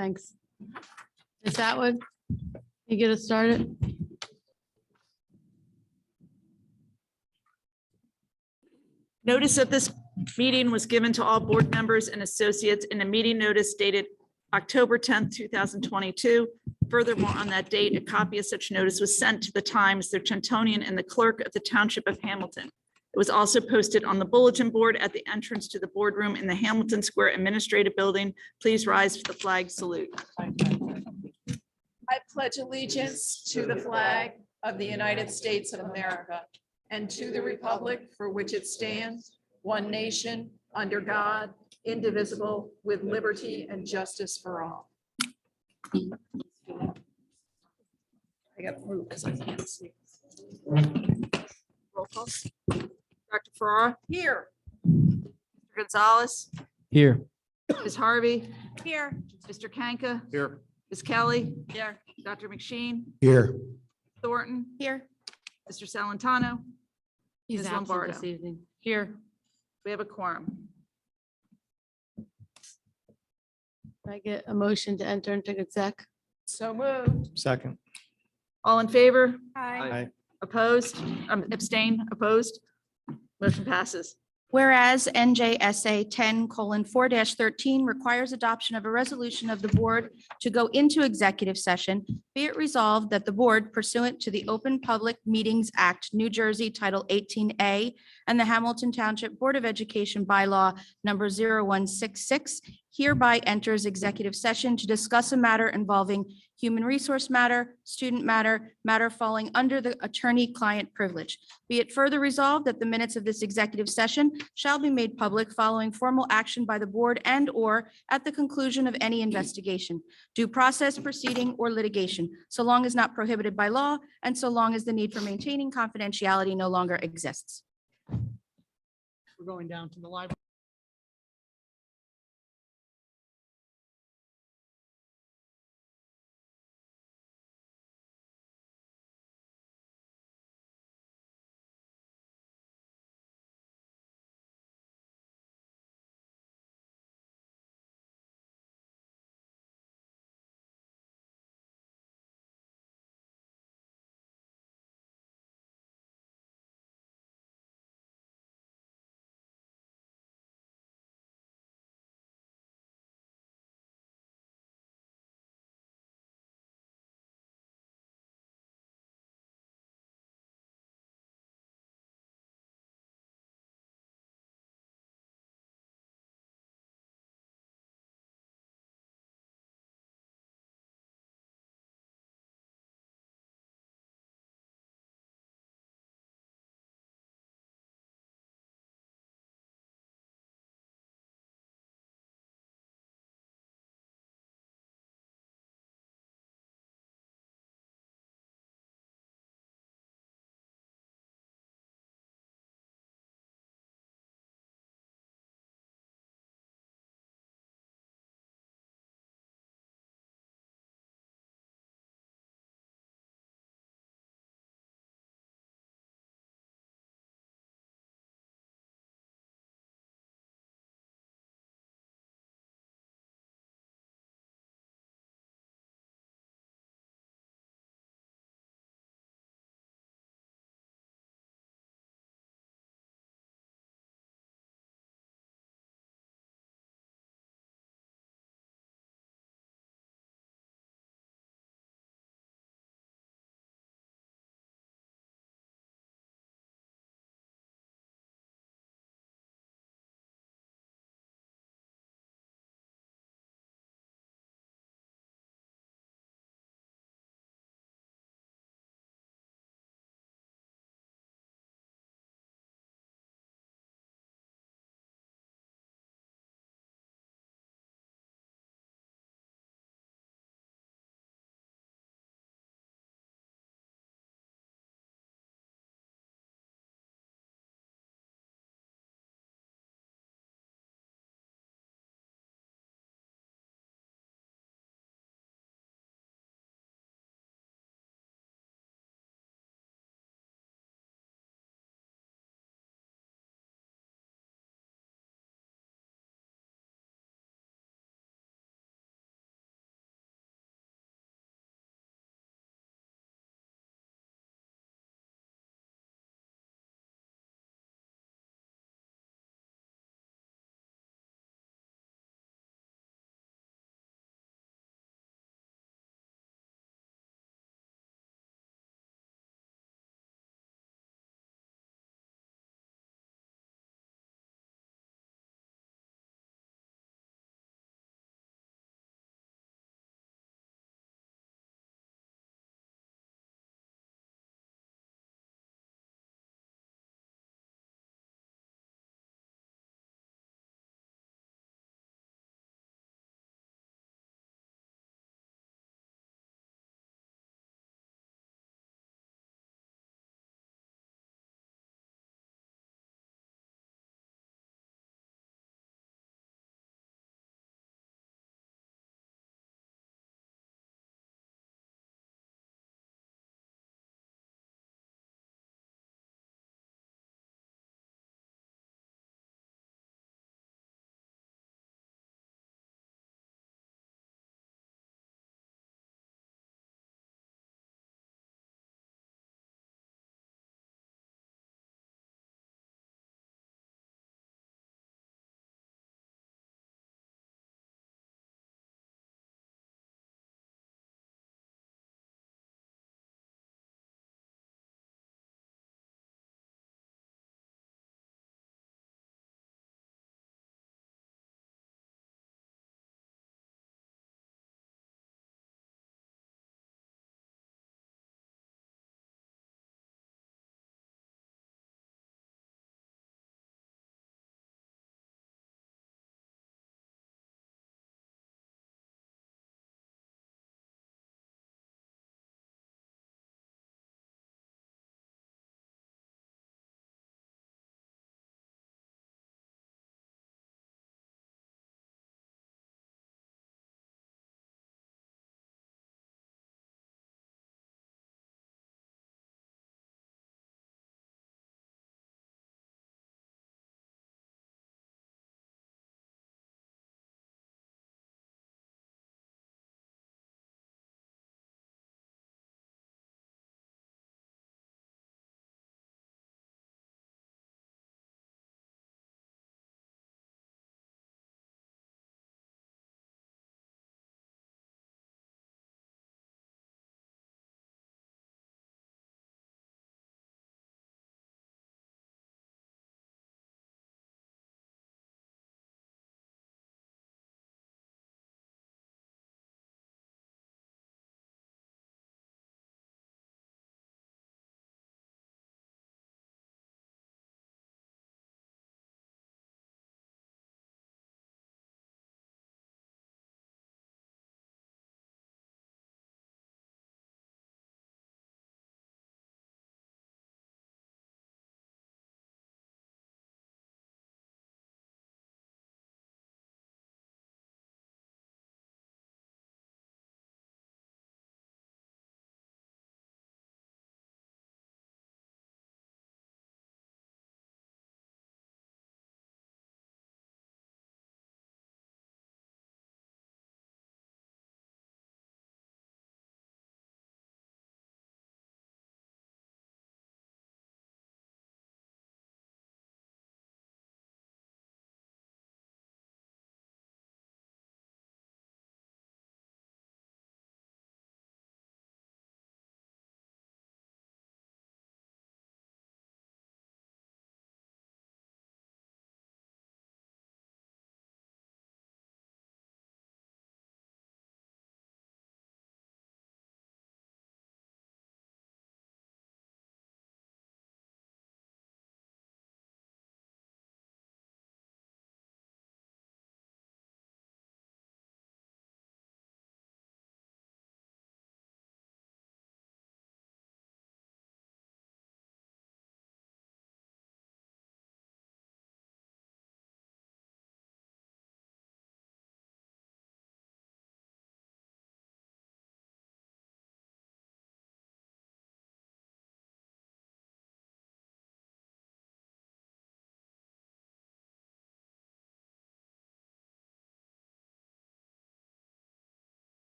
Thanks. Ms. Atwood, you get us started? Notice of this meeting was given to all board members and associates in a meeting notice dated October 10th, 2022. Furthermore, on that date, a copy of such notice was sent to the Times, the Trentonian, and the clerk of the Township of Hamilton. It was also posted on the bulletin board at the entrance to the boardroom in the Hamilton Square Administrative Building. Please rise for the flag salute. I pledge allegiance to the flag of the United States of America and to the republic for which it stands, one nation, under God, indivisible, with liberty and justice for all. I got to move because I can't see. Roll call. Dr. Farrar, Here. Mr. Gonzalez, Here. Ms. Harvey, Here. Mr. Kanka, Here. Ms. Kelly. Here. Dr. McSheen, Here. Thornton, Here. Mr. Salantano. He's Ms. absent Lombardo. this evening. Here, We have a quorum. I get a motion to enter into exec. So moved. Second. All in favor? Aye. Opposed? Abstain? Opposed? Motion passes. Whereas NJSA 10:4-13 requires adoption of a resolution of the board to go into executive session, be it resolved that the board pursuant to the Open Public Meetings Act, New Jersey, Title 18A, and the Hamilton Township Board of Education Bylaw number 0166, hereby enters executive session to discuss a matter involving human resource matter, student matter, matter falling under the attorney-client privilege. Be it further resolved that the minutes of this executive session shall be made public following formal action by the board and/or at the conclusion of any investigation, due process, proceeding, or litigation, so long as not prohibited by law and so long as the need for maintaining confidentiality no longer exists. We're going down to the library.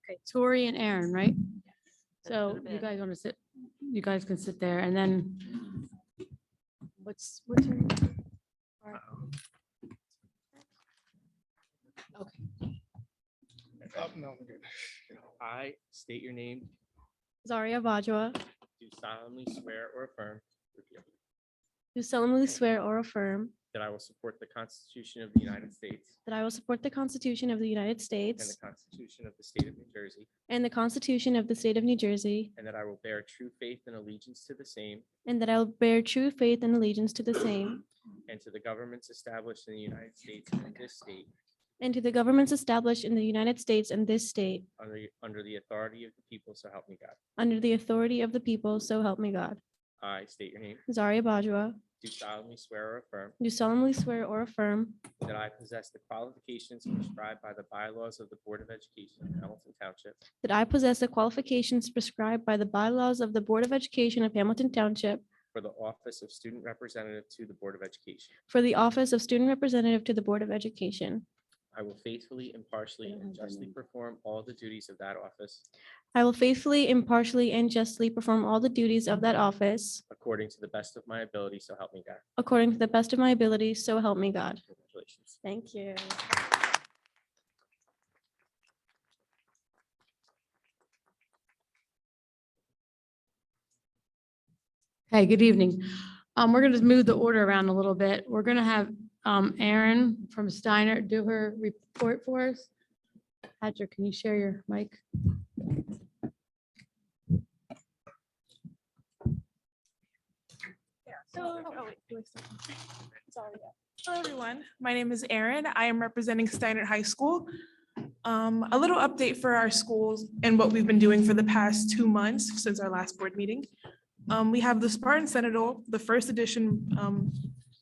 Okay, Tori and Aaron, right? That's So for the you bid. guys want to sit, you guys can sit there and then what's your? Okay, I state your name, Zaria Bajwa, do solemnly swear or affirm repeat, do solemnly swear or affirm that I will support the Constitution of the United States that I will support the Constitution of the United and the States Constitution of the State of New Jersey, and the Constitution of the State of New Jersey, and that I will bear true faith and allegiance to the same and that I will bear true faith and allegiance to the same and to the governments established in the United States and this state and to the governments established in the United States and this state under the authority of the people, so help me God. under the authority of the people, so help me God. I state your name, Zaria Bajwa, do solemnly swear or affirm do solemnly swear or affirm that I possess the qualifications prescribed by the bylaws of the Board of Education of Hamilton Township that I possess the qualifications prescribed by the bylaws of the Board of Education of Hamilton Township for the office of Student Representative to the Board of Education. for the office of Student Representative to the Board of Education. I will faithfully, impartially, and justly perform all the duties of that office I will faithfully, impartially, and justly perform all the duties of that office according to the best of my ability, so help me God. according to the best of my ability, so help me God. Congratulations. Thank you. Hey, good evening. We're gonna just move the order around a little bit. We're gonna have Erin from Steiner do her report for us. Patrick, can you share your mic? Hello, everyone. My name is Erin. I am representing Steiner High School. A little update for our schools and what we've been doing for the past 2 months since our last board meeting. We have the Spartan Sentinel, the first edition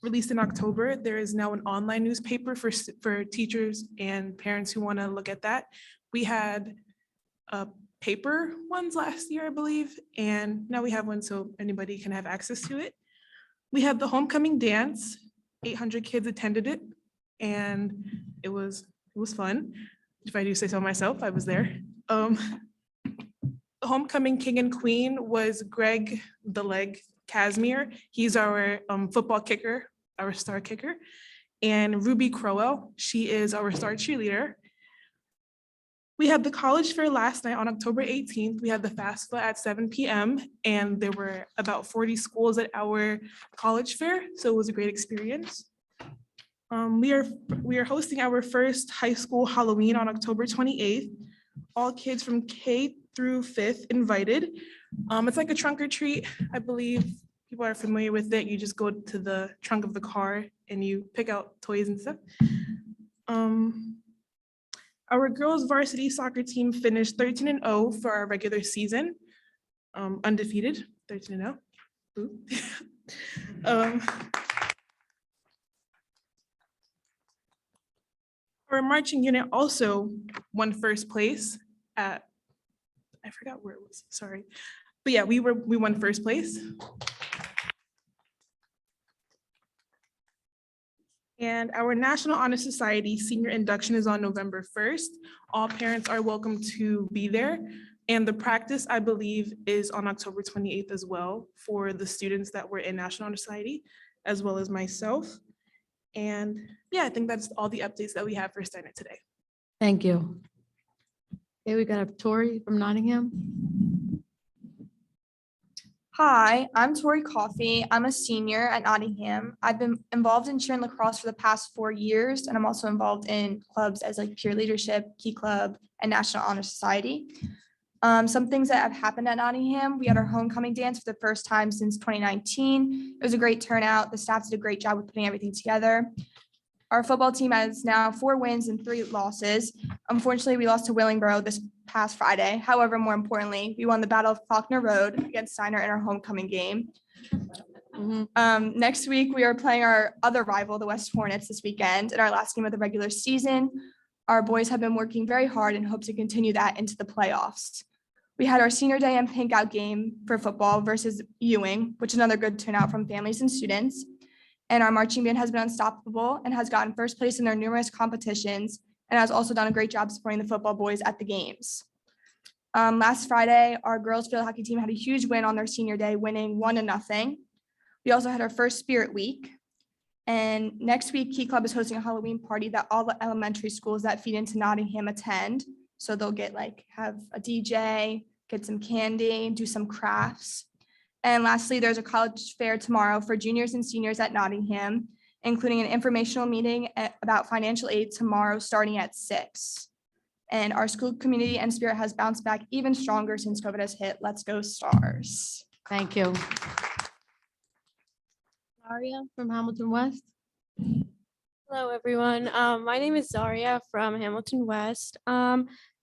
released in October. There is now an online newspaper for teachers and parents who want to look at that. We had paper ones last year, I believe, and now we have one so anybody can have access to it. We had the homecoming dance. 800 kids attended it, and it was fun. If I do say so myself, I was there. The homecoming king and queen was Greg the Leg Casimir. He's our football kicker, our star kicker, and Ruby Crowell. She is our star cheerleader. We had the college fair last night on October 18th. We had the FAFSA at 7 p.m. and there were about 40 schools at our college fair, so it was a great experience. We are hosting our first high school Halloween on October 28th. All kids from K through 5th invited. It's like a trunk or treat. I believe people are familiar with it. You just go to the trunk of the car and you pick out toys and stuff. Our girls varsity soccer team finished 13-0 for our regular season, undefeated, 13-0. Our marching unit also won first place at, I forgot where it was, sorry. But yeah, we won first place. And our National Honor Society senior induction is on November 1st. All parents are welcome to be there. And the practice, I believe, is on October 28th as well for the students that were in National Honor Society, as well as myself. And yeah, I think that's all the updates that we have for Steiner today. Thank you. Okay, we got a Tori from Nottingham. Hi, I'm Tori Coffey. I'm a senior at Nottingham. I've been involved in cheer and lacrosse for the past 4 years, and I'm also involved in clubs as like peer leadership, Key Club, and National Honor Society. Some things that have happened at Nottingham, we had our homecoming dance for the first time since 2019. It was a great turnout. The staff did a great job with putting everything together. Our football team has now 4 wins and 3 losses. Unfortunately, we lost to Willingboro this past Friday. However, more importantly, we won the Battle of Faulkner Road against Steiner in our homecoming game. Next week, we are playing our other rival, the West Hornets, this weekend in our last game of the regular season. Our boys have been working very hard and hope to continue that into the playoffs. We had our senior day and pink out game for football versus Ewing, which is another good turnout from families and students. And our marching band has been unstoppable and has gotten first place in their numerous competitions and has also done a great job supporting the football boys at the games. Last Friday, our girls field hockey team had a huge win on their senior day, winning 1-0. We also had our first Spirit Week. And next week, Key Club is hosting a Halloween party that all the elementary schools that feed into Nottingham attend. So they'll get have a DJ, get some candy, do some crafts. And lastly, there's a college fair tomorrow for juniors and seniors at Nottingham, including an informational meeting about financial aid tomorrow starting at 6. And our school community and spirit has bounced back even stronger since COVID has hit. Let's go Stars. Thank you. Aria from Hamilton West. Hello, everyone. My name is Zaria from Hamilton West.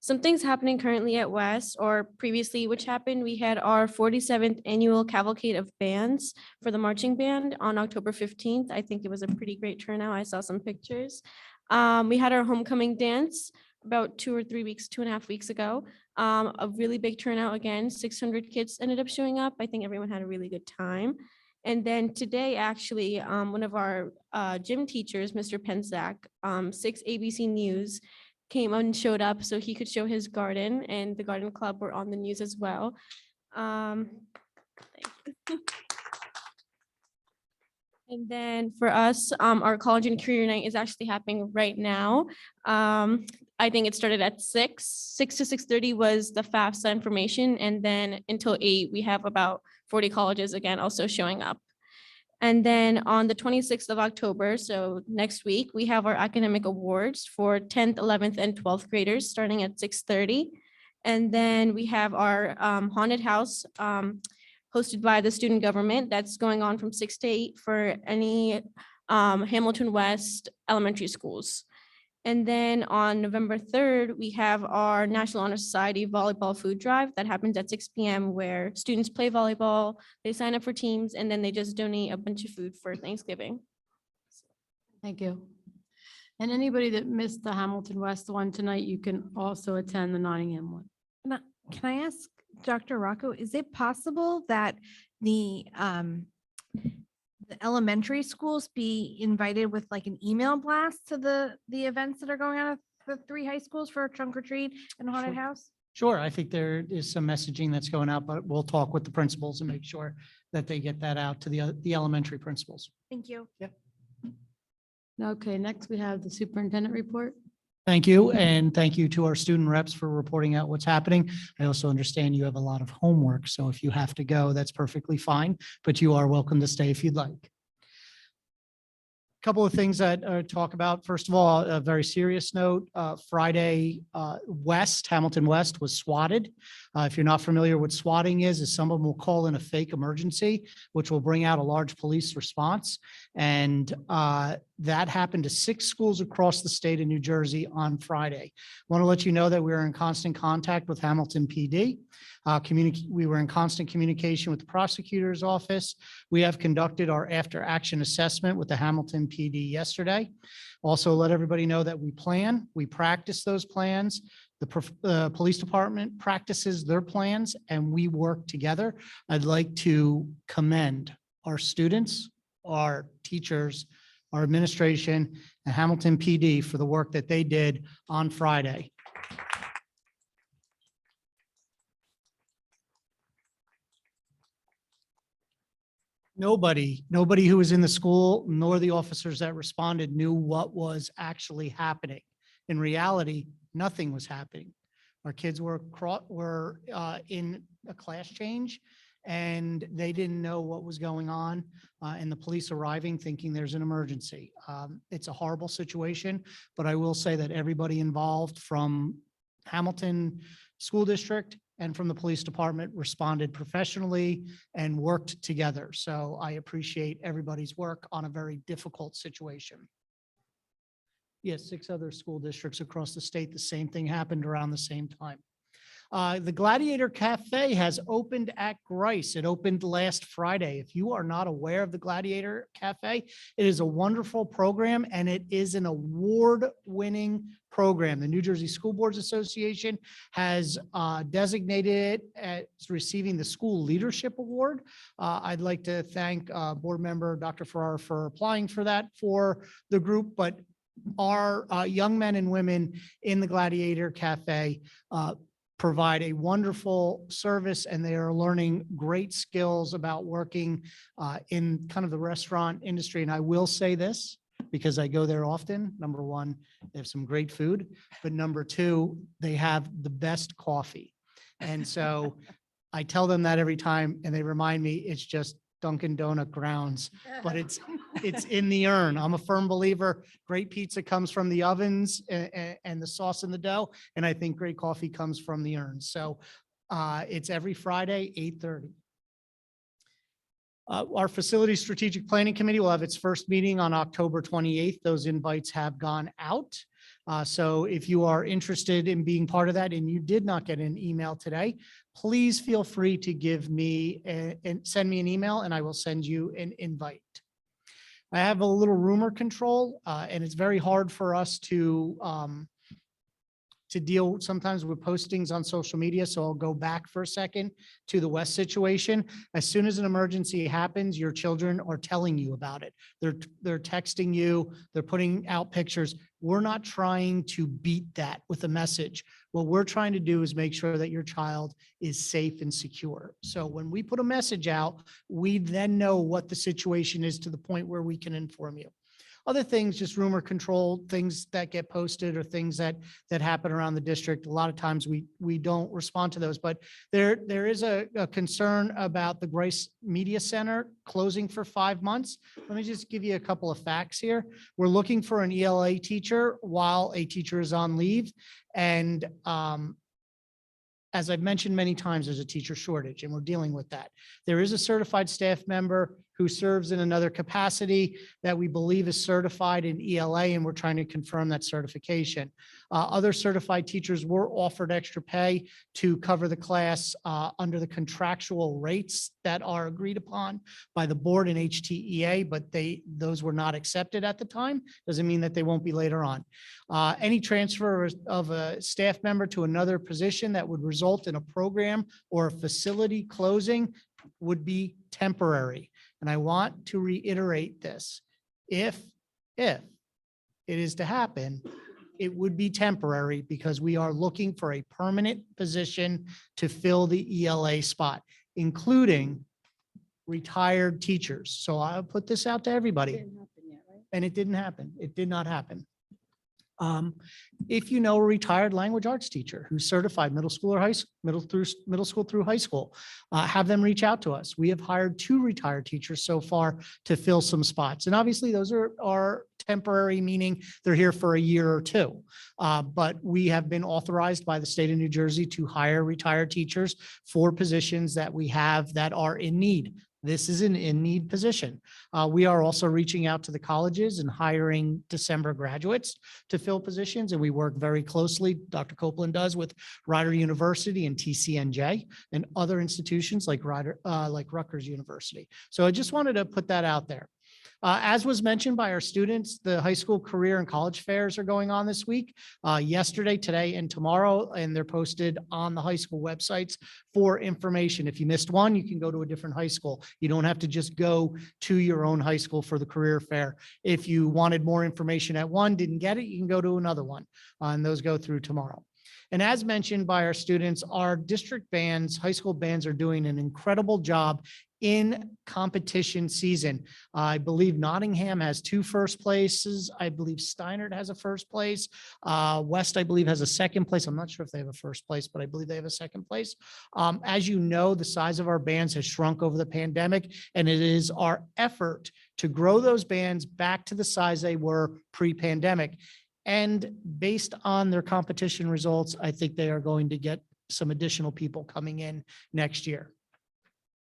Some things happening currently at West, or previously, which happened, we had our 47th annual cavalcade of bands for the marching band on October 15th. I think it was a pretty great turnout. I saw some pictures. We had our homecoming dance about 2.5 weeks ago. A really big turnout again, 600 kids ended up showing up. I think everyone had a really good time. And then today, actually, one of our gym teachers, Mr. Pensack, 6 ABC News, came and showed up so he could show his garden, and the garden club were on the news as well. Thank you. And then for us, our college and career night is actually happening right now. I think it started at 6 to 6:30 was the FAFSA information. And then until 8, we have about 40 colleges again also showing up. And then on the 26th of October, so next week, we have our academic awards for 10th, 11th, and 12th graders starting at 6:30. And then we have our haunted house hosted by the student government that's going on from 6 to 8 for any Hamilton West elementary schools. And then on November 3rd, we have our National Honor Society volleyball food drive that happens at 6 p.m. where students play volleyball, they sign up for teams, and then they just donate a bunch of food for Thanksgiving. Thank you. And anybody that missed the Hamilton West one tonight, you can also attend the Nottingham one. Can I ask Dr. Rocco, is it possible that the elementary schools be invited with like an email blast to the events that are going on at the 3 high schools for trunk or treat and haunted Sure. house? Sure, I think there is some messaging that's going out, but we'll talk with the principals and make sure that they get that out to the elementary principals. Thank you. Okay, next we have the superintendent report. Thank you, and thank you to our student reps for reporting out what's happening. I also understand you have a lot of homework, so if you have to go, that's perfectly fine, but you are welcome to stay if you'd like. Couple of things that talk about. First of all, a very serious note. Friday, Hamilton West was swatted. If you're not familiar what swatting is someone will call in a fake emergency, which will bring out a large police response. And that happened to 6 schools across the state of New Jersey on Friday. Want to let you know that we are in constant contact with Hamilton PD. We were in constant communication with the prosecutor's office. We have conducted our after action assessment with the Hamilton PD yesterday. Also let everybody know that we practice those plans. The police department practices their plans and we work together. I'd like to commend our students, our teachers, our administration, and Hamilton PD for the work that they did on Friday. Nobody who was in the school, nor the officers that responded knew what was actually happening. In reality, nothing was happening. Our kids were in a class change and they didn't know what was going on. And the police arriving thinking there's an emergency. It's a horrible situation, but I will say that everybody involved from Hamilton School District and from the police department responded professionally and worked together. So I appreciate everybody's work on a very difficult situation. Yes, 6 other school districts across the state, the same thing happened around the same time. The Gladiator Cafe has opened at Grice. It opened last Friday. If you are not aware of the Gladiator Cafe, it is a wonderful program and it is an award-winning program. The New Jersey School Boards Association has designated it as receiving the School Leadership Award. I'd like to thank Board Member Dr. Farrar for applying for that for the group, but our young men and women in the Gladiator Cafe provide a wonderful service, and they are learning great skills about working in kind of the restaurant industry. And I will say this, because I go there often. Number one, they have some great food, but number two, they have the best coffee. And so I tell them that every time, and they remind me it's just Dunkin' Donut grounds, but it's in the urn. I'm a firm believer. Great pizza comes from the ovens and the sauce in the dough. And I think great coffee comes from the urn. So it's every Friday, 8:30. Our Facility Strategic Planning Committee will have its first meeting on October 28th. Those invites have gone out. So if you are interested in being part of that and you did not get an email today, please feel free to give me and send me an email and I will send you an invite. I have a little rumor control and it's very hard for us to deal sometimes with postings on social media. So I'll go back for a second to the West situation. As soon as an emergency happens, your children are telling you about it. They're texting you, they're putting out pictures. We're not trying to beat that with a message. What we're trying to do is make sure that your child is safe and secure. So when we put a message out, we then know what the situation is to the point where we can inform you. Other things, just rumor control, things that get posted or things that happen around the district. A lot of times we don't respond to those, but there is a concern about the Grace Media Center closing for 5 months. Let me just give you a couple of facts here. We're looking for an ELA teacher while a teacher is on leave. And as I've mentioned many times, there's a teacher shortage and we're dealing with that. There is a certified staff member who serves in another capacity that we believe is certified in ELA, and we're trying to confirm that certification. Other certified teachers were offered extra pay to cover the class under the contractual rates that are agreed upon by the board and HTEA, but those were not accepted at the time. Doesn't mean that they won't be later on. Any transfer of a staff member to another position that would result in a program or a facility closing would be temporary. And I want to reiterate this. If it is to happen, it would be temporary because we are looking for a permanent position to fill the ELA spot, including retired teachers. So I'll put this out to everybody. And it didn't happen. It did not happen. If you know a retired language arts teacher who's certified middle school or middle school through high school, have them reach out to us. We have hired 2 retired teachers so far to fill some spots. And obviously those are temporary, meaning they're here for a year or 2. But we have been authorized by the state of New Jersey to hire retired teachers for positions that we have that are in need. This is an in-need position. We are also reaching out to the colleges and hiring December graduates to fill positions, and we work very closely, Dr. Copeland does, with Rider University and TCNJ and other institutions like Rutgers University. So I just wanted to put that out there. As was mentioned by our students, the high school career and college fairs are going on this week, yesterday, today, and tomorrow, and they're posted on the high school websites for information. If you missed one, you can go to a different high school. You don't have to just go to your own high school for the career fair. If you wanted more information at one, didn't get it, you can go to another one, and those go through tomorrow. And as mentioned by our students, our district bands, high school bands are doing an incredible job in competition season. I believe Nottingham has 2 first places. I believe Steinert has a first place. West, I believe, has a second place. I'm not sure if they have a first place, but I believe they have a second place. As you know, the size of our bands has shrunk over the pandemic, and it is our effort to grow those bands back to the size they were pre-pandemic. And based on their competition results, I think they are going to get some additional people coming in next year.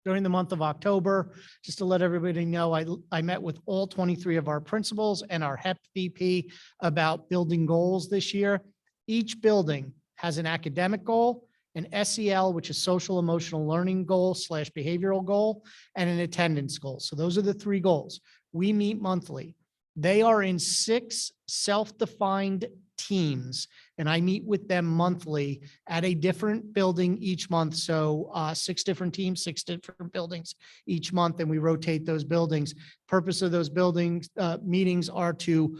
During the month of October, just to let everybody know, I met with all 23 of our principals and our HEP VP about building goals this year. Each building has an academic goal, an SEL, which is social emotional learning goal / behavioral goal, and an attendance goal. So those are the 3 goals. We meet monthly. They are in 6 self-defined teams, and I meet with them monthly at a different building each month. So 6 different teams, 6 different buildings each month, and we rotate those buildings. Purpose of those buildings meetings are to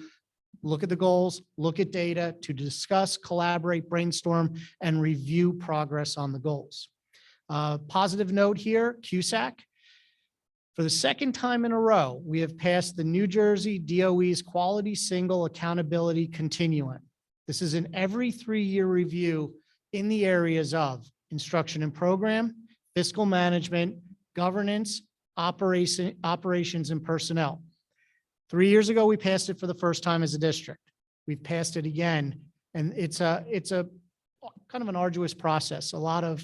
look at the goals, look at data to discuss, collaborate, brainstorm, and review progress on the goals. Positive note here, CUSAC. For the second time in a row, we have passed the New Jersey DOE's Quality Single Accountability Continuum. This is an every 3-year review in the areas of instruction and program, fiscal management, governance, operations, and personnel. 3 years ago, we passed it for the first time as a district. We've passed it again, and it's a kind of an arduous process, a lot of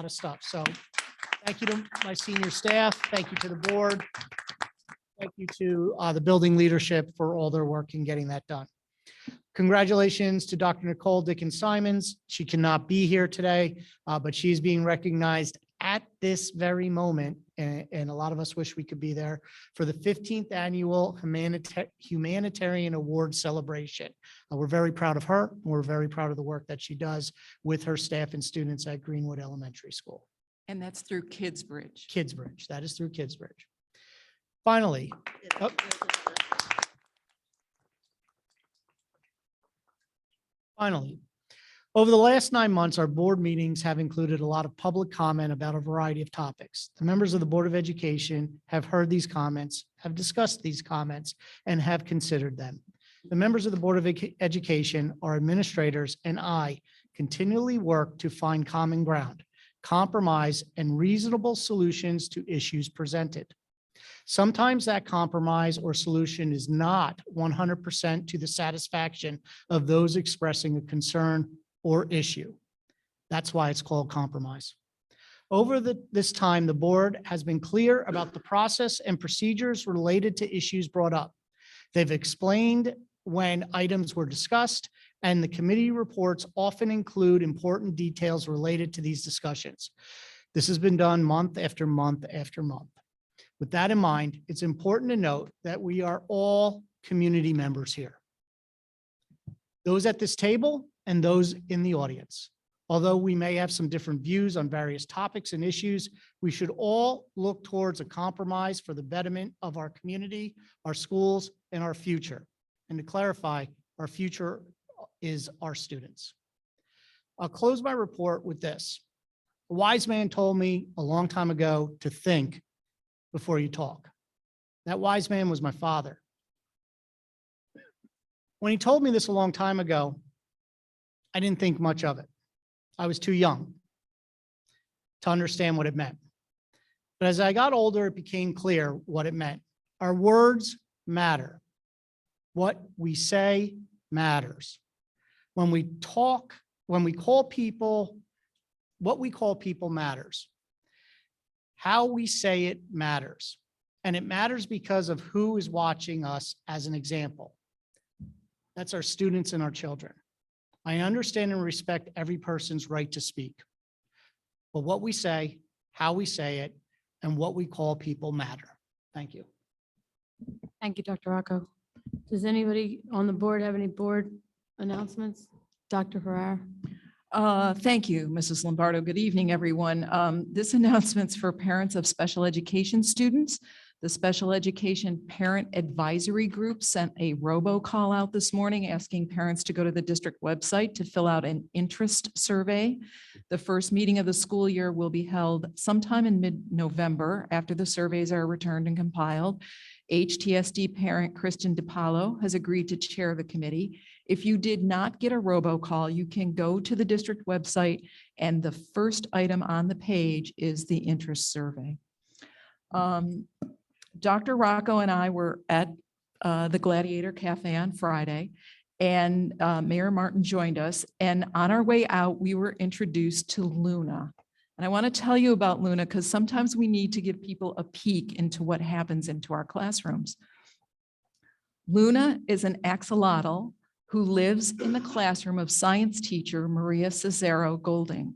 stuff. So thank you to my senior staff. Thank you to the board. Thank you to the building leadership for all their work in getting that done. Congratulations to Dr. Nicole Dickens-Simons. She cannot be here today, but she's being recognized at this very moment, and a lot of us wish we could be there, for the 15th annual Humanitarian Award celebration. We're very proud of her. We're very proud of the work that she does with her staff and students at Greenwood Elementary School. And that's through Kidsbridge. Kidsbridge, that is through Kidsbridge. Finally, oh. Finally, over the last 9 months, our board meetings have included a lot of public comment about a variety of topics. The members of the Board of Education have heard these comments, have discussed these comments, and have considered them. The members of the Board of Education, our administrators, and I continually work to find common ground, compromise, and reasonable solutions to issues presented. Sometimes that compromise or solution is not 100% to the satisfaction of those expressing a concern or issue. That's why it's called compromise. Over this time, the board has been clear about the process and procedures related to issues brought up. They've explained when items were discussed, and the committee reports often include important details related to these discussions. This has been done month after month after month. With that in mind, it's important to note that we are all community members here. Those at this table and those in the audience. Although we may have some different views on various topics and issues, we should all look towards a compromise for the betterment of our community, our schools, and our future. And to clarify, our future is our students. I'll close my report with this. A wise man told me a long time ago to think before you talk. That wise man was my father. When he told me this a long time ago, I didn't think much of it. I was too young to understand what it meant. But as I got older, it became clear what it meant. Our words matter. What we say matters. When we talk, when we call people, what we call people matters. How we say it matters. And it matters because of who is watching us as an example. That's our students and our children. I understand and respect every person's right to speak. But what we say, how we say it, and what we call people matter. Thank you. Thank you, Dr. Rocco. Does anybody on the board have any board announcements? Dr. Ferrara? Thank you, Mrs. Lombardo. Good evening, everyone. This announcement's for parents of special education students. The Special Education Parent Advisory Group sent a robocall out this morning asking parents to go to the district website to fill out an interest survey. The first meeting of the school year will be held sometime in mid-November after the surveys are returned and compiled. HTSD parent Kristen DiPaolo has agreed to chair the committee. If you did not get a robocall, you can go to the district website and the first item on the page is the interest survey. Dr. Rocco and I were at the Gladiator Cafe on Friday, and Mayor Martin joined us. And on our way out, we were introduced to Luna. And I want to tell you about Luna because sometimes we need to give people a peek into what happens into our classrooms. Luna is an axolotl who lives in the classroom of science teacher Maria Cesaro Golding.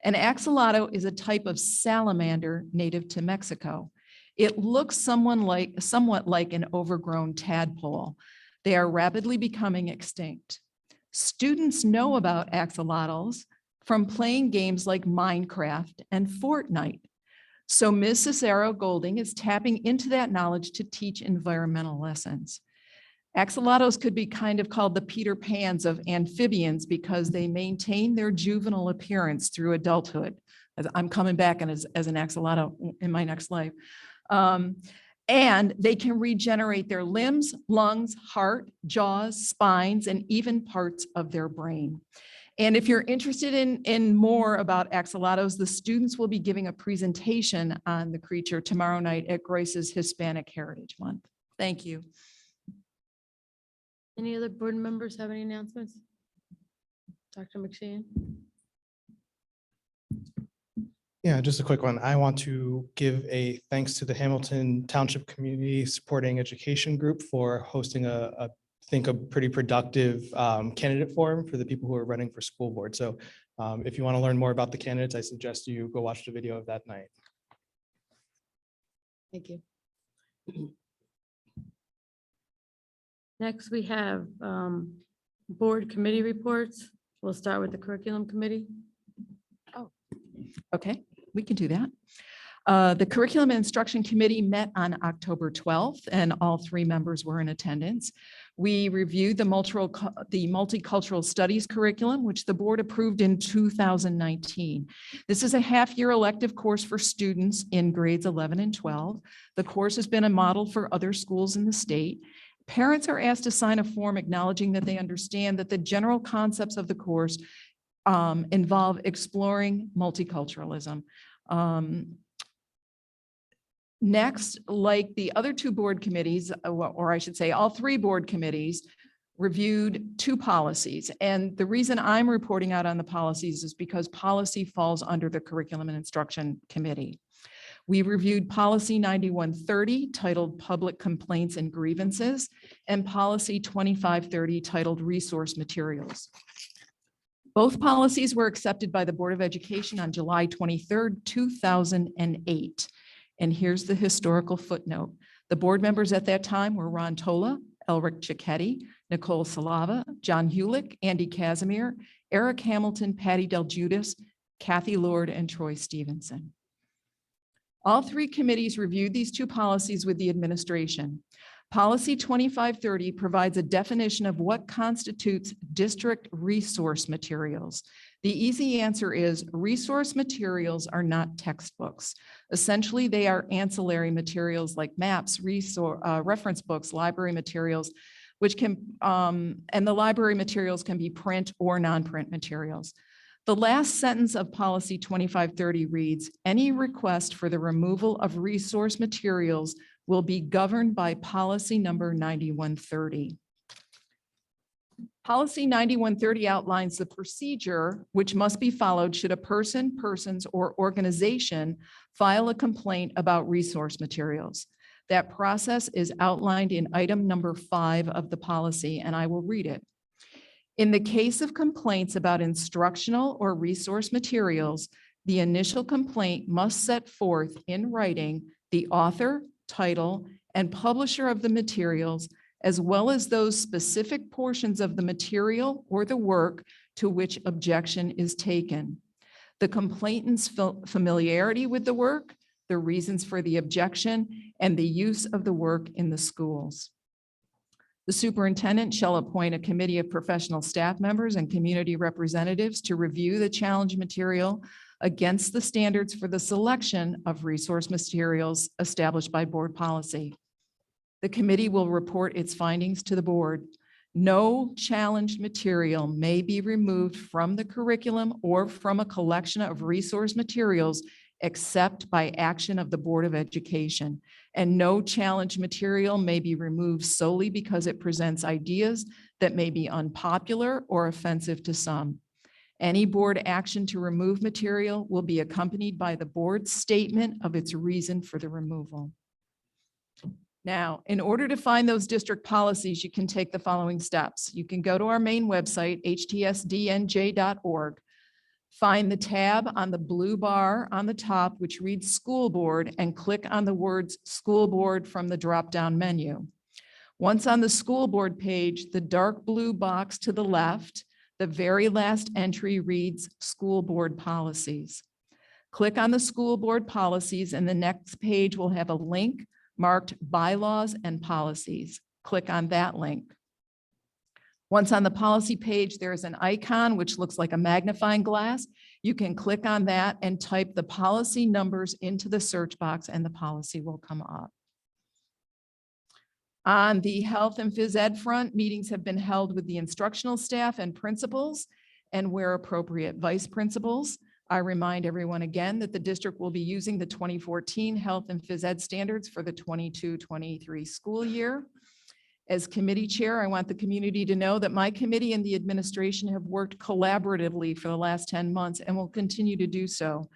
An axolotl is a type of salamander native to Mexico. It looks somewhat like an overgrown tadpole. They are rapidly becoming extinct. Students know about axolotls from playing games like Minecraft and Fortnite. So Ms. Cesaro Golding is tapping into that knowledge to teach environmental lessons. Axolotls could be kind of called the Peter Pans of amphibians because they maintain their juvenile appearance through adulthood. I'm coming back and as an axolotl in my next life. And they can regenerate their limbs, lungs, heart, jaws, spines, and even parts of their brain. And if you're interested in more about axolotls, the students will be giving a presentation on the creature tomorrow night at Grace's Hispanic Heritage Month. Thank you. Any other board members have any announcements? Dr. McShane? Yeah, just a quick one. I want to give a thanks to the Hamilton Township Community Supporting Education Group for hosting I think a pretty productive candidate forum for the people who are running for school board. So if you want to learn more about the candidates, I suggest you go watch the video of that night. Thank you. Next, we have board committee reports. We'll start with the curriculum committee. Okay, we can do that. The Curriculum and Instruction Committee met on October 12th, and all 3 members were in attendance. We reviewed the multicultural studies curriculum, which the board approved in 2019. This is a half-year elective course for students in grades 11 and 12. The course has been a model for other schools in the state. Parents are asked to sign a form acknowledging that they understand that the general concepts of the course involve exploring multiculturalism. Next, like the other 2 board committees, or I should say all 3 board committees, reviewed 2 policies. And the reason I'm reporting out on the policies is because policy falls under the Curriculum and Instruction Committee. We reviewed policy 9130 titled Public Complaints and Grievances, and policy 2530 titled Resource Materials. Both policies were accepted by the Board of Education on July 23rd, 2008. And here's the historical footnote. The board members at that time were Ron Tola, Elric Cicchetti, Nicole Salava, John Hulick, Andy Casimir, Eric Hamilton, Patty Del Giudice, Kathy Lord, and Troy Stevenson. All 3 committees reviewed these 2 policies with the administration. Policy 2530 provides a definition of what constitutes district resource materials. The easy answer is resource materials are not textbooks. Essentially, they are ancillary materials like maps, reference books, library materials, which can, and the library materials can be print or non-print materials. The last sentence of policy 2530 reads, any request for the removal of resource materials will be governed by policy number 9130. Policy 9130 outlines the procedure which must be followed should a person, persons, or organization file a complaint about resource materials. That process is outlined in item number 5 of the policy, and I will read it. In the case of complaints about instructional or resource materials, the initial complaint must set forth in writing the author, title, and publisher of the materials, as well as those specific portions of the material or the work to which objection is taken. The complainant's familiarity with the work, the reasons for the objection, and the use of the work in the schools. The superintendent shall appoint a committee of professional staff members and community representatives to review the challenge material against the standards for the selection of resource materials established by board policy. The committee will report its findings to the board. No challenged material may be removed from the curriculum or from a collection of resource materials except by action of the Board of Education. And no challenged material may be removed solely because it presents ideas that may be unpopular or offensive to some. Any board action to remove material will be accompanied by the board's statement of its reason for the removal. Now, in order to find those district policies, you can take the following steps. You can go to our main website, htsdnj.org, find the tab on the blue bar on the top, which reads School Board, and click on the words School Board from the drop-down menu. Once on the School Board page, the dark blue box to the left, the very last entry reads School Board Policies. Click on the School Board Policies, and the next page will have a link marked Bylaws and Policies. click on that link. Once on the policy page, there is an icon which looks like a magnifying glass. You can click on that and type the policy numbers into the search box and the policy will come up. On the health and phys ed front, meetings have been held with the instructional staff and principals and where appropriate, vice principals. I remind everyone again that the district will be using the 2014 health and phys ed standards for the 22-23 school year. As committee chair, I want the community to know that my committee and the administration have worked collaboratively for the last 10 months and will continue to do so.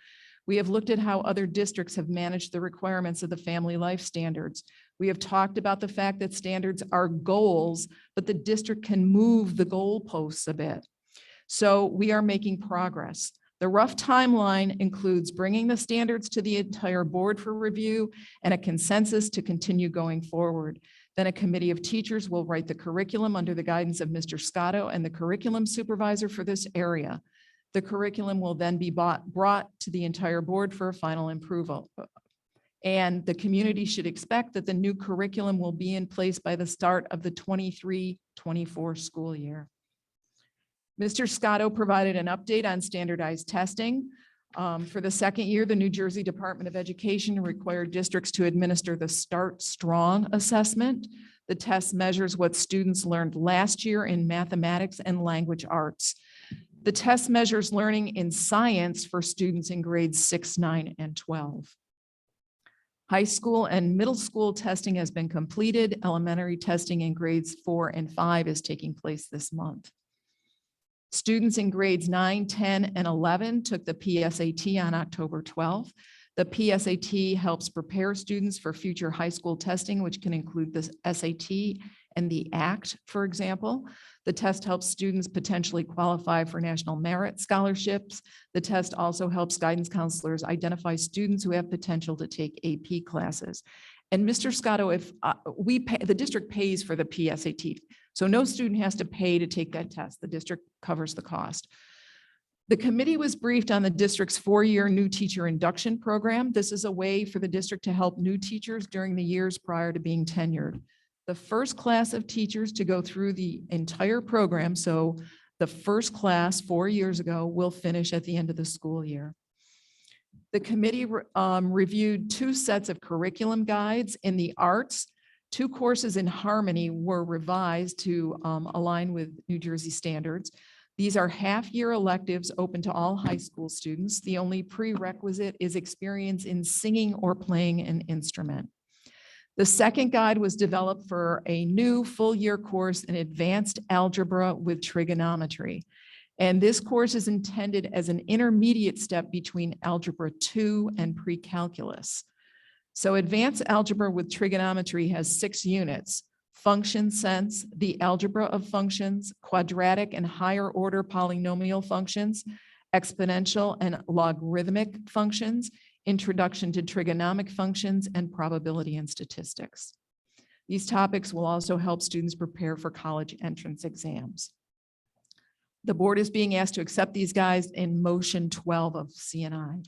We have looked at how other districts have managed the requirements of the family life standards. We have talked about the fact that standards are goals, but the district can move the goalposts a bit. So we are making progress. The rough timeline includes bringing the standards to the entire board for review and a consensus to continue going forward. Then a committee of teachers will write the curriculum under the guidance of Mr. Scotto and the curriculum supervisor for this area. The curriculum will then be brought to the entire board for a final approval. And the community should expect that the new curriculum will be in place by the start of the 23-24 school year. Mr. Scotto provided an update on standardized testing. For the second year, the New Jersey Department of Education required districts to administer the Start Strong assessment. The test measures what students learned last year in mathematics and language arts. The test measures learning in science for students in grades 6, 9, and 12. High school and middle school testing has been completed. Elementary testing in grades 4 and 5 is taking place this month. Students in grades 9, 10, and 11 took the PSAT on October 12th. The PSAT helps prepare students for future high school testing, which can include the SAT and the ACT, for example. The test helps students potentially qualify for national merit scholarships. The test also helps guidance counselors identify students who have potential to take AP classes. And Mr. Scotto, if the district pays for the PSAT, so no student has to pay to take that test. The district covers the cost. The committee was briefed on the district's 4-year new teacher induction program. This is a way for the district to help new teachers during the years prior to being tenured. The first class of teachers to go through the entire program, so the first class 4 years ago, will finish at the end of the school year. The committee reviewed 2 sets of curriculum guides in the arts. 2 courses in harmony were revised to align with New Jersey standards. These are half-year electives open to all high school students. The only prerequisite is experience in singing or playing an instrument. The second guide was developed for a new full-year course in advanced algebra with trigonometry. And this course is intended as an intermediate step between Algebra 2 and pre-calculus. So advanced algebra with trigonometry has 6 units: function sense, the algebra of functions, quadratic and higher order polynomial functions, exponential and logarithmic functions, introduction to trigonomic functions, and probability and statistics. These topics will also help students prepare for college entrance exams. The board is being asked to accept these guides in motion 12 of CNI.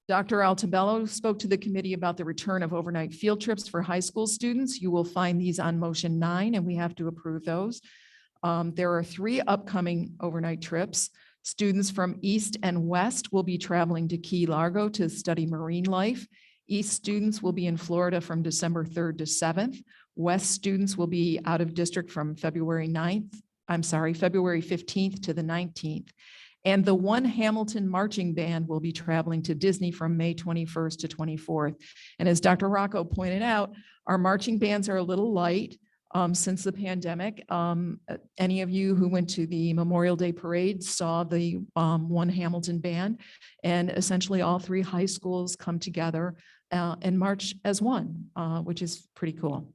Dr. Altabello spoke to the committee about the return of overnight field trips for high school students. You will find these on motion 9, and we have to approve those. There are 3 upcoming overnight trips. Students from East and West will be traveling to Key Largo to study marine life. East students will be in Florida from December 3rd to 7th. West students will be out of district from February 15th to the 19th. And the One Hamilton Marching Band will be traveling to Disney from May 21st to 24th. And as Dr. Rocco pointed out, our marching bands are a little light since the pandemic. Any of you who went to the Memorial Day Parade saw the One Hamilton Band, and essentially all 3 high schools come together and march as one, which is pretty cool.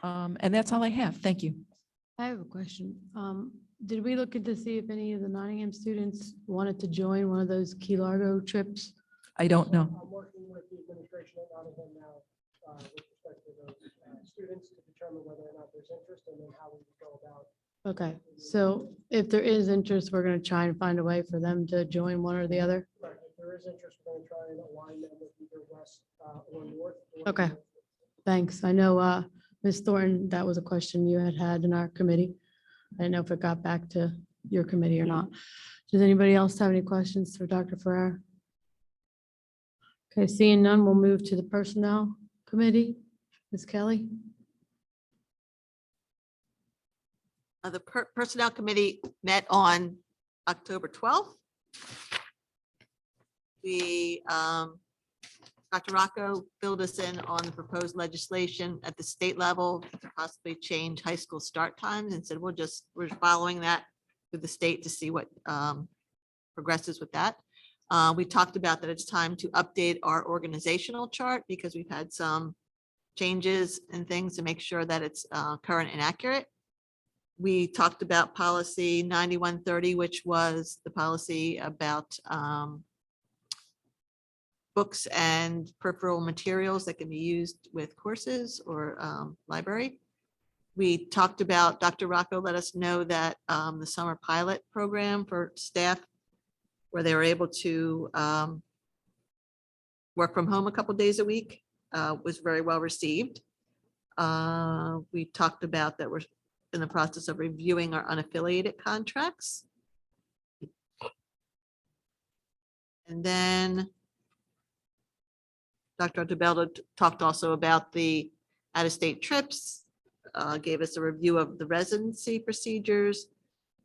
And that's all I have. Thank you. I have a question. Did we look into see if any of the Nottingham students wanted to join one of those Key Largo trips? I don't know. I'm working with the administration at Nottingham now with respect to those students to determine whether or not there's interest and then how we would go about. Okay, so if there is interest, we're going to try and find a way for them to join one or the other. Right, if there is interest, we're going to try and align them with either west or north. Okay, thanks. I know Ms. Thornton, that was a question you had in our committee. I didn't know if it got back to your committee or not. Does anybody else have any questions for Dr. Ferrer? Okay, seeing none, we'll move to the Personnel Committee. Ms. Kelly? The Personnel Committee met on October 12th. We, Dr. Rocco filled us in on the proposed legislation at the state level to possibly change high school start times, and said, we're following that with the state to see what progresses with that. We talked about that it's time to update our organizational chart because we've had some changes and things to make sure that it's current and accurate. We talked about policy 9130, which was the policy about books and peripheral materials that can be used with courses or library. We talked about, Dr. Rocco let us know that the summer pilot program for staff, where they were able to work from home a couple days a week, was very well received. We talked about that we're in the process of reviewing our unaffiliated contracts. And then Dr. Otabello talked also about the out-of-state trips, gave us a review of the residency procedures.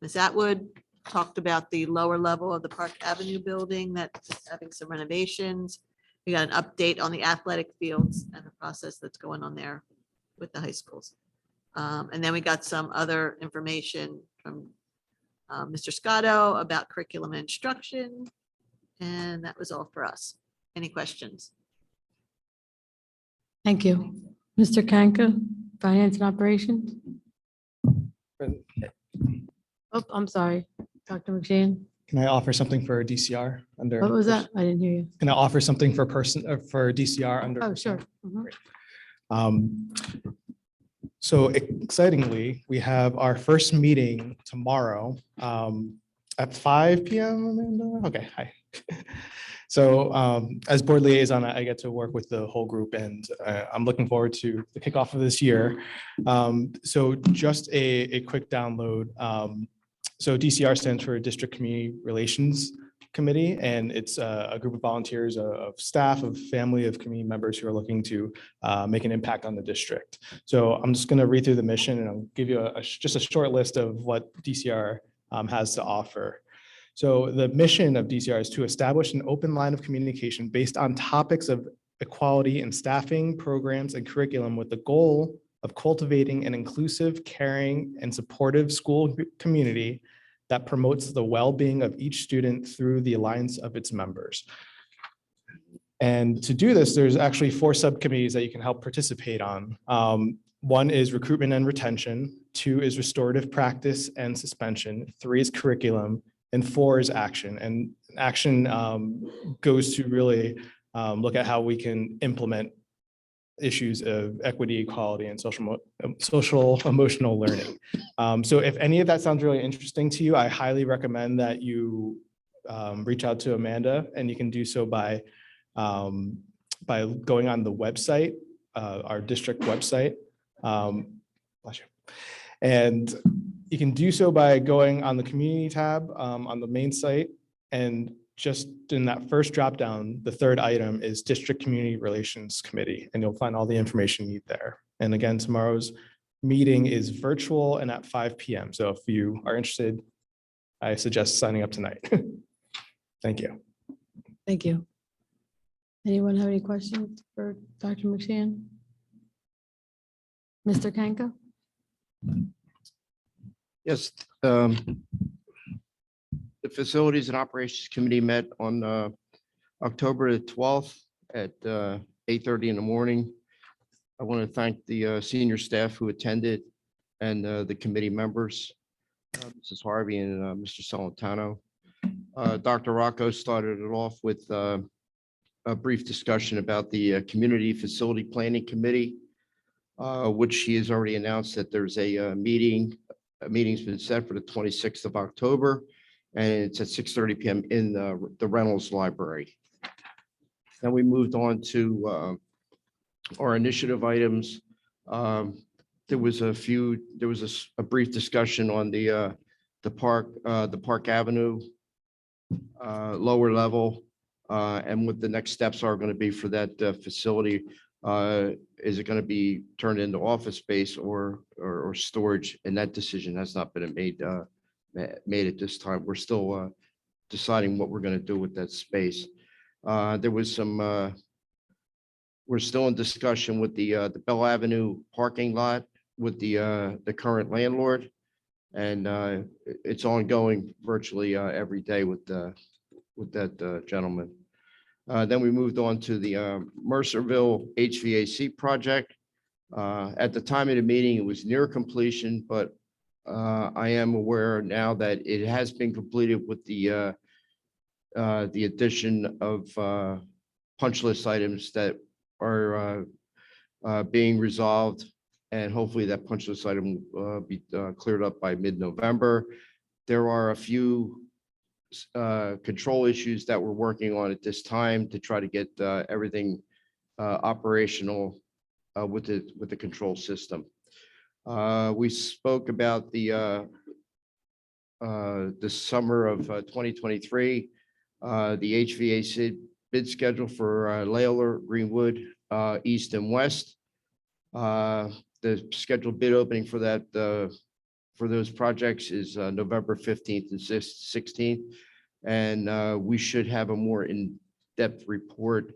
Ms. Atwood talked about the lower level of the Park Avenue building that's having some renovations. We got an update on the athletic fields and the process that's going on there with the high schools. And then we got some other information from Mr. Scotto about curriculum and instruction. And that was all for us. Any questions? Thank you. Mr. Kanka, Finance and Operations? Oh, I'm sorry, Dr. McShane. Can I offer something for DCR under? What was that? I didn't hear you. Can I offer something for for DCR under? Oh, sure. Mhm. So excitingly, we have our first meeting tomorrow at 5 p.m. Amanda? Okay, hi. So as board liaison, I get to work with the whole group, and I'm looking forward to the kickoff of this year. So just a quick download. So DCR stands for District Community Relations Committee, and it's a group of volunteers, of staff, of family, of community members who are looking to make an impact on the district. So I'm just going to read through the mission, and I'll give you just a short list of what DCR has to offer. So the mission of DCR is to establish an open line of communication based on topics of equality in staffing, programs, and curriculum, with the goal of cultivating an inclusive, caring, and supportive school community that promotes the well-being of each student through the alliance of its members. And to do this, there's actually 4 subcommittees that you can help participate on. 1 is recruitment and retention, 2 is restorative practice and suspension, 3 is curriculum, and 4 is action. And action goes to really look at how we can implement issues of equity, equality, and social emotional learning. So if any of that sounds really interesting to you, I highly recommend that you reach out to Amanda, and you can do so by going on the website, our district website. Bless you. And you can do so by going on the community tab on the main site, and just in that first drop down, the 3rd item is District Community Relations Committee, and you'll find all the information you need there. And again, tomorrow's meeting is virtual and at 5 p.m. So if you are interested, I suggest signing up tonight. Thank you. Thank you. Anyone have any questions for Dr. McShane? Mr. Kanka? Yes, the Facilities and Operations Committee met on October the 12th at 8:30 in the morning. I want to thank the senior staff who attended and the committee members, Mrs. Harvey and Mr. Solentano. Dr. Rocco started it off with a brief discussion about the Community Facility Planning Committee, which he has already announced that there's a meeting. A meeting's been set for the 26th of October, and it's at 6:30 p.m. in the Reynolds Library. Then we moved on to our initiative items. there was a brief discussion on the Park Avenue lower level, and what the next steps are going to be for that facility. Is it going to be turned into office space or storage? And that decision has not been made at this time. We're still deciding what we're going to do with that space. There was some. We're still in discussion with the Bell Avenue parking lot with the current landlord, and it's ongoing virtually every day with that gentleman. Then we moved on to the Mercerville HVAC project. At the time of the meeting, it was near completion, but I am aware now that it has been completed with the addition of punch list items that are being resolved, and hopefully that punch list item will be cleared up by mid-November. There are a few control issues that we're working on at this time to try to get everything operational with the control system. We spoke about the summer of 2023, the HVAC bid schedule for Layler, Greenwood, East and West. The scheduled bid opening for that for those projects is November 15th and 16th. And we should have a more in-depth report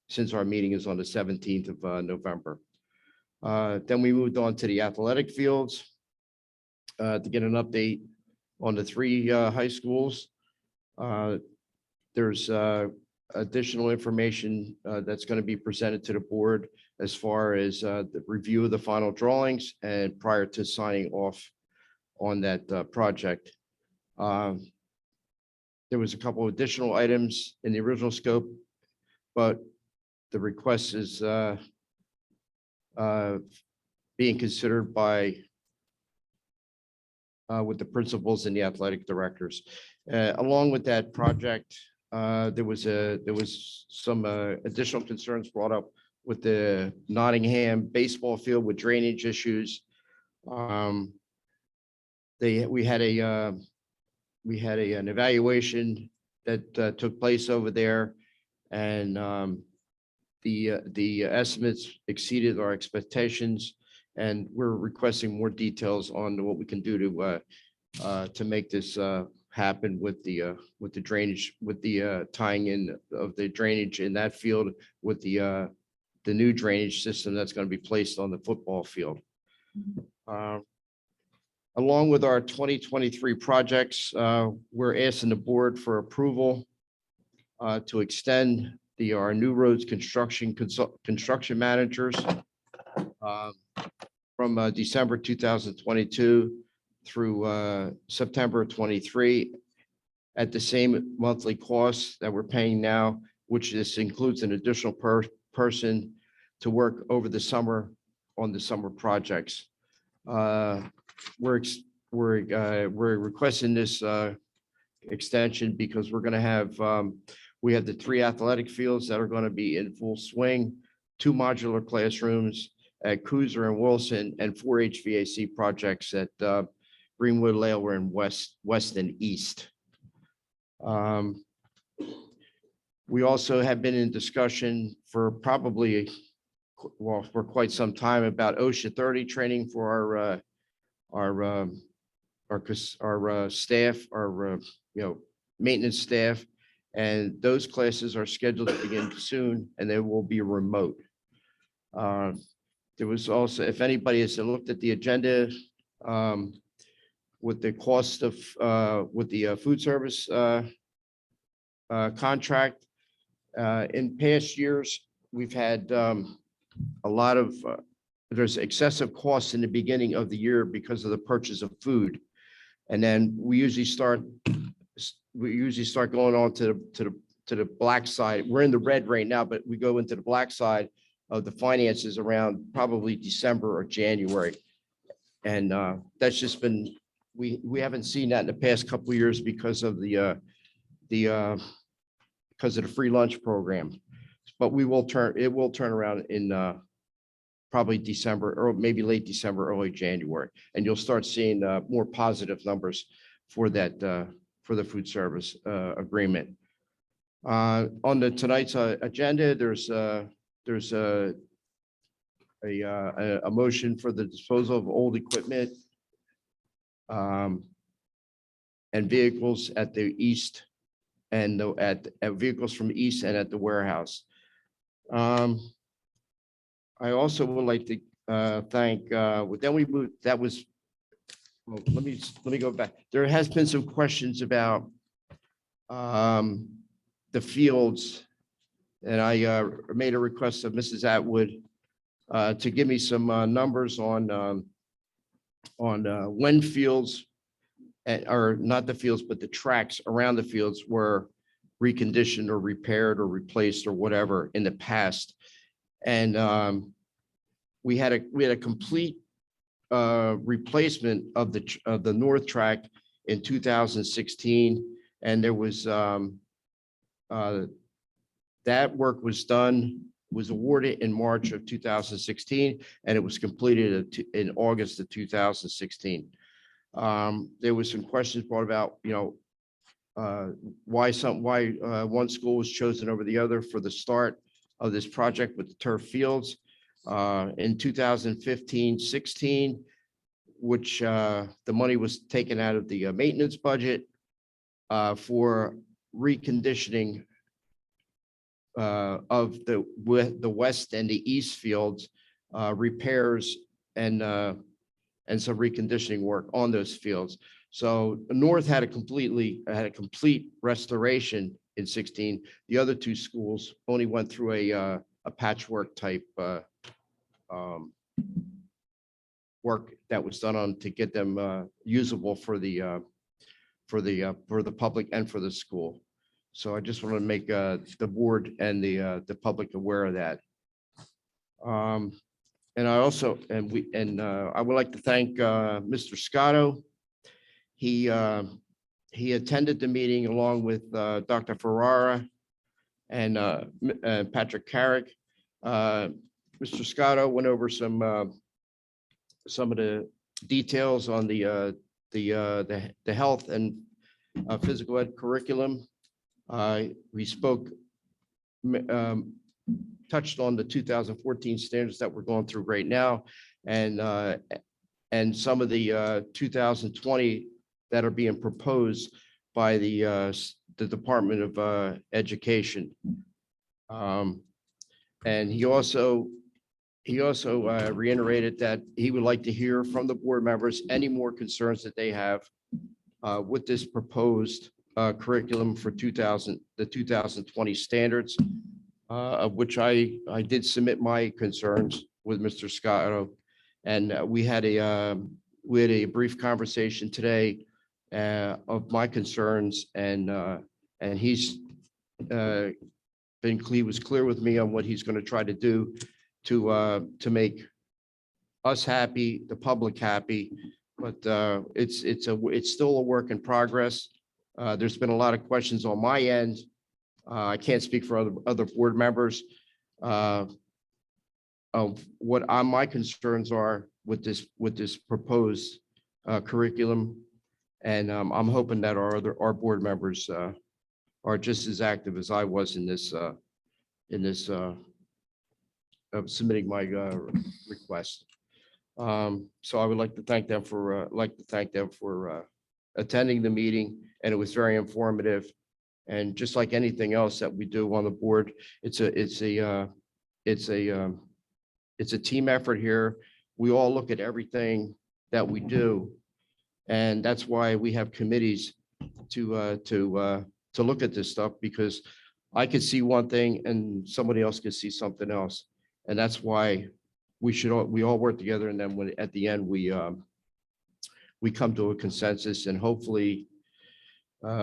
since our meeting is on the 17th of November. Then we moved on to the athletic fields to get an update on the three high schools. There's additional information that's going to be presented to the board as far as the review of the final drawings and prior to signing off on that project. There was a couple of additional items in the original scope, but the request is being considered by with the principals and the athletic directors. Along with that project, there was some additional concerns brought up with the Nottingham baseball field with drainage issues. We had an evaluation that took place over there, and the estimates exceeded our expectations, and we're requesting more details on what we can do to make this happen with the drainage, with the tying in of the drainage in that field with the new drainage system that's going to be placed on the football field. Along with our 2023 projects, we're asking the board for approval to extend our new roads construction managers from December 2022 through September 23 at the same monthly cost that we're paying now, which this includes an additional person to work over the summer on the summer projects. We're requesting this extension because we're going to have we have the three athletic fields that are going to be in full swing, 2 modular classrooms at Cruiser and Wilson, and 4 HVAC projects at Greenwood, Layler, and West and East. We also have been in discussion for probably, well, for quite some time about OSHA 30 training for our staff, our maintenance staff, and those classes are scheduled to begin soon, and they will be remote. There was also, if anybody has looked at the agenda, with the cost of with the food service contract, in past years, we've had a lot of there's excessive costs in the beginning of the year because of the purchase of food, and then we usually start going on to the black side. We're in the red right now, but we go into the black side of the finances around probably December or January, and that's just been we haven't seen that in the past couple of years because of the free lunch program, but it will turn around in probably December or maybe late December, early January. And you'll start seeing more positive numbers for that, for the food service agreement. On tonight's agenda, there's a motion for the disposal of old equipment and vehicles at the east and at vehicles from east and at the warehouse. I also would like to thank, then we moved, that was, well, let me go back. There has been some questions about the fields. And I made a request of Mrs. Atwood to give me some numbers on when fields, or not the fields, but the tracks around the fields were reconditioned or repaired or replaced or whatever in the past. And we had a complete replacement of the north track in 2016, and there was that work was awarded in March of 2016, and it was completed in August of 2016. There was some questions brought about, why one school was chosen over the other for the start of this project with the turf fields. In 2015-16, which the money was taken out of the maintenance budget for reconditioning of the west and the east fields, repairs and some reconditioning work on those fields. So the north had a complete restoration in 16. The other two schools only went through a patchwork type work that was done on to get them usable for the public and for the school. So I just want to make the board and the public aware of that. And I also, I would like to thank Mr. Scotto. He attended the meeting along with Dr. Ferrara and Patrick Carrick. Mr. Scotto went over some of the details on the health and physical ed curriculum. We spoke, touched on the 2014 standards that we're going through right now, and some of the 2020 that are being proposed by the Department of Education. And he also reiterated that he would like to hear from the board members any more concerns that they have with this proposed curriculum for the 2020 standards, of which I did submit my concerns with Mr. Scotto. And we had a brief conversation today of my concerns, and he was clear with me on what he's going to try to do to make us happy, the public happy, but it's still a work in progress. There's been a lot of questions on my end. I can't speak for other board members of what my concerns are with this proposed curriculum, and I'm hoping that our board members are just as active as I was in this submitting my request. So I would like to thank them for attending the meeting, and it was very informative. And just like anything else that we do on the board, it's a team effort here. We all look at everything that we do, and that's why we have committees to look at this stuff, because I could see one thing and somebody else could see something else, and that's why we all work together. And then at the end we come to a consensus, and hopefully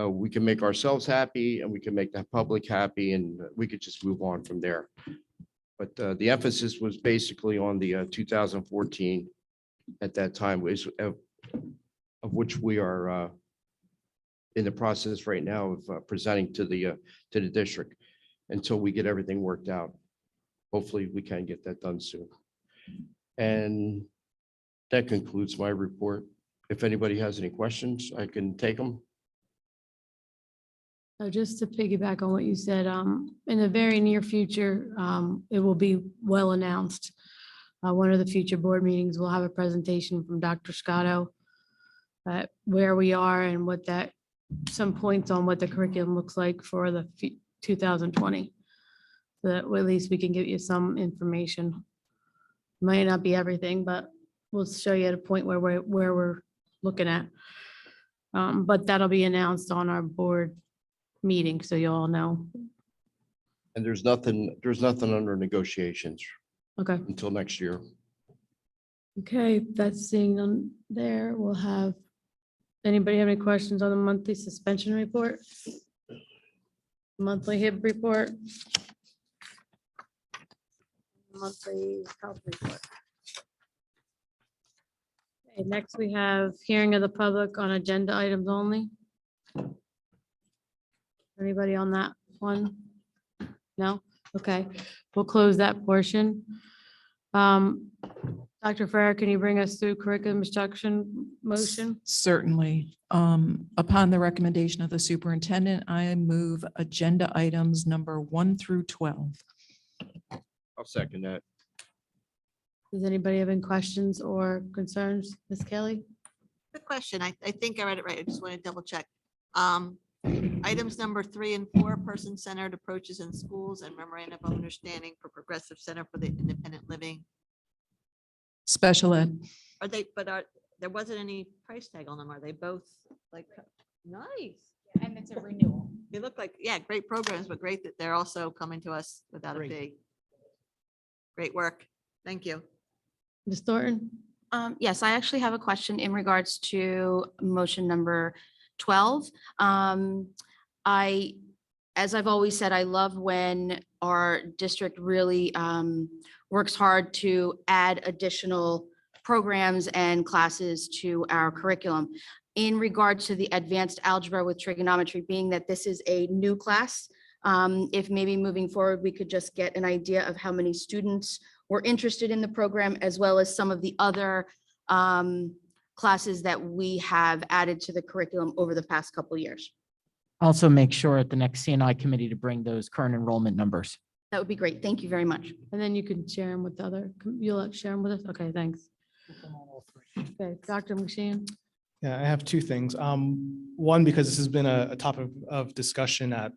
we can make ourselves happy and we can make the public happy, and we could just move on from there. But the emphasis was basically on the 2014 at that time, of which we are in the process right now of presenting to the district until we get everything worked out. Hopefully we can get that done soon. And that concludes my report. If anybody has any questions, I can take them. Just to piggyback on what you said, in the very near future, it will be well announced. One of the future board meetings will have a presentation from Dr. Scotto, where we are and what that, some points on what the curriculum looks like for the 2020. So that at least we can give you some information. Might not be everything, but we'll show you at a point where we're looking at. But that'll be announced on our board meeting, so you all know. And there's nothing under negotiations Okay. until next year. Okay, that's seeing on there. We'll have, anybody have any questions on the monthly suspension report? Monthly HIB report? Monthly health report. Okay, next we have hearing of the public on agenda items only. Anybody on that one? No? Okay, we'll close that portion. Dr. Farrar, can you bring us through curriculum instruction motion? Certainly. Upon the recommendation of the superintendent, I move agenda items number 1 through 12. I'll second that. Does anybody have any questions or concerns? Ms. Kelly? Good question. I think I read it right. I just want to double check. Items number 3 and 4, person-centered approaches in schools and memorandum of understanding for Progressive Center for the Independent Living. Special ed. Are they, there wasn't any price tag on them. Are they both like, nice? And it's a renewal. They look like, yeah, great programs, but great that they're also coming to us without a fee. Great work. Thank you. Ms. Thornton? Yes, I actually have a question in regards to motion number 12. As I've always said, I love when our district really works hard to add additional programs and classes to our curriculum. In regards to the advanced algebra with trigonometry, being that this is a new class, if maybe moving forward, we could just get an idea of how many students were interested in the program, as well as some of the other classes that we have added to the curriculum over the past couple of years. Also make sure at the next CNI committee to bring those current enrollment numbers. That would be great. Thank you very much. And then you can share them with the other, you'll share them with us? Okay, thanks. Okay, Dr. McShane? Yeah, I have two things. One, because this has been a topic of discussion at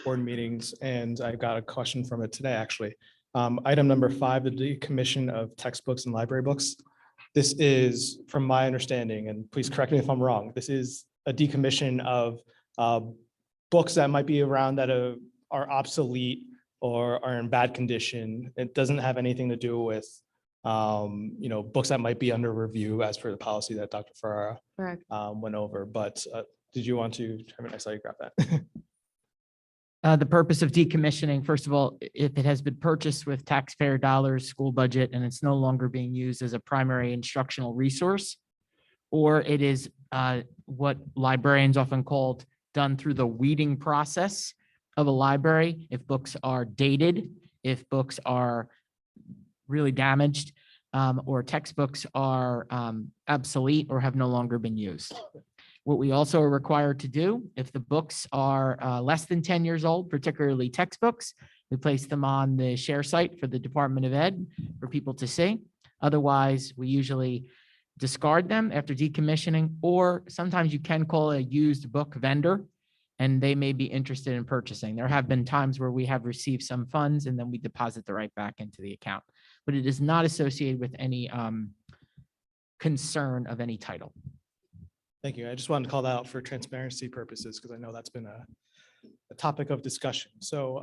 board meetings, and I got a question from it today, actually. Item number 5, the decommission of textbooks and library books. This is, from my understanding, and please correct me if I'm wrong, this is a decommission of books that might be around that are obsolete or are in bad condition. It doesn't have anything to do with books that might be under review as per the policy that Dr. Ferrara went over. But did you want to, I saw you grab that. The purpose of decommissioning, first of all, if it has been purchased with taxpayer dollars, school budget, and it's no longer being used as a primary instructional resource, or it is what librarians often called done through the weeding process of a library. If books are dated, if books are really damaged, or textbooks are obsolete or have no longer been used. What we also are required to do, if the books are less than 10 years old, particularly textbooks, we place them on the share site for the Department of Ed for people to see. Otherwise, we usually discard them after decommissioning, or sometimes you can call a used book vendor and they may be interested in purchasing. There have been times where we have received some funds and then we deposit the right back into the account, but it is not associated with any concern of any title. Thank you. I just wanted to call that out for transparency purposes because I know that's been a topic of discussion. So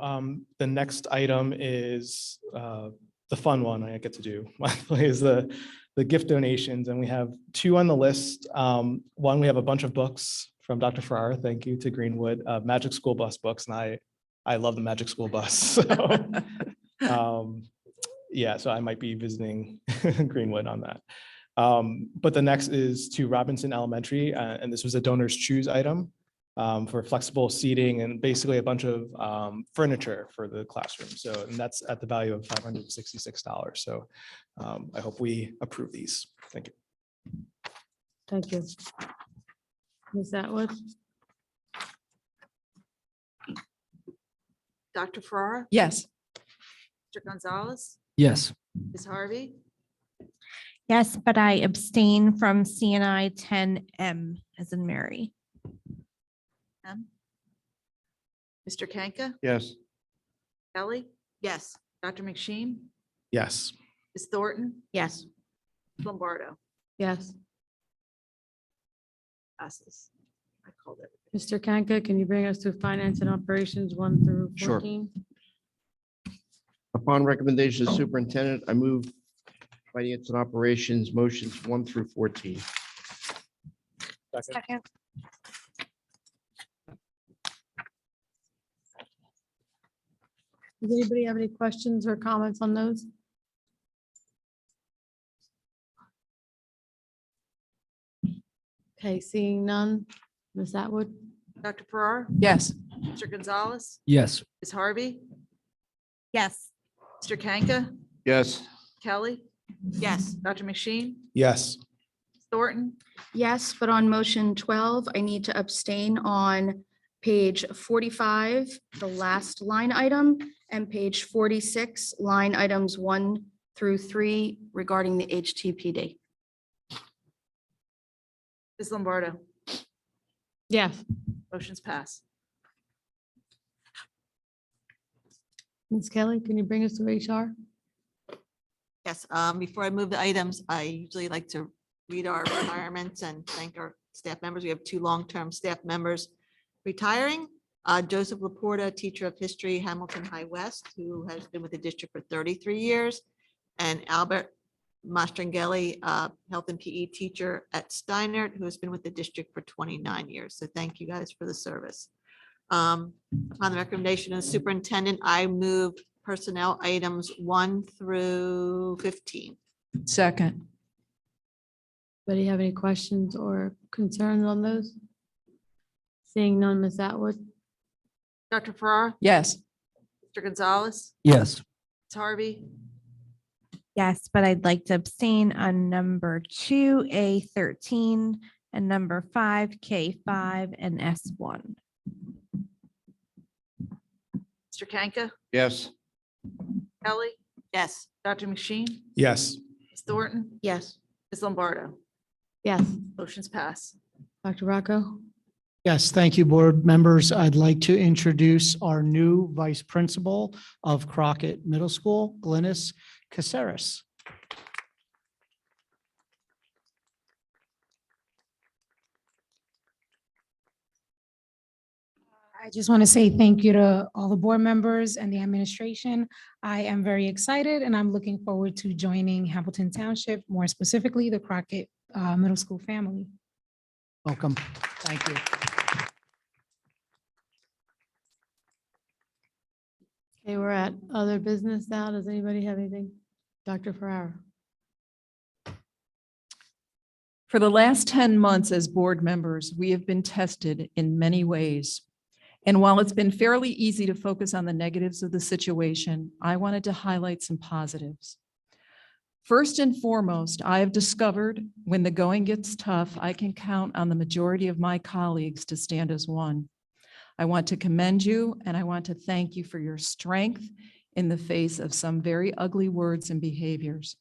the next item is the fun one I get to do monthly is the gift donations, and we have 2 on the list. One, we have a bunch of books from Dr. Farrar. Thank you to Greenwood, Magic School Bus books, and I love the Magic School Bus. So, yeah, so I might be visiting Greenwood on that. But the next is to Robinson Elementary, and this was a donors choose item. for flexible seating and basically a bunch of furniture for the classroom. So, and that's at the value of $566. So I hope we approve these. Thank you. Thank you. Ms. Atwood? Dr. Farrar, Yes. Mr. Gonzalez, Yes. Ms. Harvey, Yes, but I abstain from CNI 10M as in Mary. M. Mr. Kanka, Yes. Kelly, Yes. Dr. McSheen, Yes. Ms. Thornton, Yes. Lombardo, Yes. passes. I called it. Mr. Kanka, can you bring us to finance and operations 1 through Sure. 14? Upon recommendation of superintendent, I move finance and operations motions 1 through 14. Second. Does anybody have any questions or comments on those? Okay, seeing none. Ms. Atwood? Dr. Farrar, Yes. Mr. Gonzalez, Yes. Ms. Harvey, Yes. Mr. Kanka, Yes. Kelly, Yes. Dr. McSheen, Yes. Ms. Thornton, Yes, but on motion 12, I need to abstain on page 45, the last line item, and page 46, line items 1 through 3 regarding the HTPD. Ms. Lombardo, Yes. motion's passed. Ms. Kelly, can you bring us to HR? Yes, before I move the items, I usually like to read our retirements and thank our staff members. We have 2 long-term staff members retiring. Joseph Laporta, teacher of history, Hamilton High West, who has been with the district for 33 years. And Albert Mastrangelli, health and PE teacher at Steinert, who has been with the district for 29 years. So thank you guys for the service. On the recommendation of the superintendent, I move personnel items 1 through 15. Second. Anybody have any questions or concerns on those? Seeing none, Ms. Atwood? Dr. Farrar, Yes. Mr. Gonzalez, Yes. Ms. Harvey, Yes, but I'd like to abstain on number 2A13 and number 5K5 and S1. Mr. Kanka, Yes. Kelly, Yes. Dr. McSheen, Yes. Ms. Thornton, Yes. Ms. Lombardo, Yes. motion's passed. Dr. Rocco? Yes, thank you, board members. I'd like to introduce our new vice principal of Crockett Middle School, Glynis Caceres. I just want to say thank you to all the board members and the administration. I am very excited and I'm looking forward to joining Hamilton Township, more specifically the Crockett Middle School family. Welcome. Thank you. Okay, we're at other business now. Does anybody have anything? Dr. Ferrara? For the last 10 months as board members, we have been tested in many ways. And while it's been fairly easy to focus on the negatives of the situation, I wanted to highlight some positives. First and foremost, I have discovered when the going gets tough, I can count on the majority of my colleagues to stand as one. I want to commend you and I want to thank you for your strength in the face of some very ugly words and behaviors.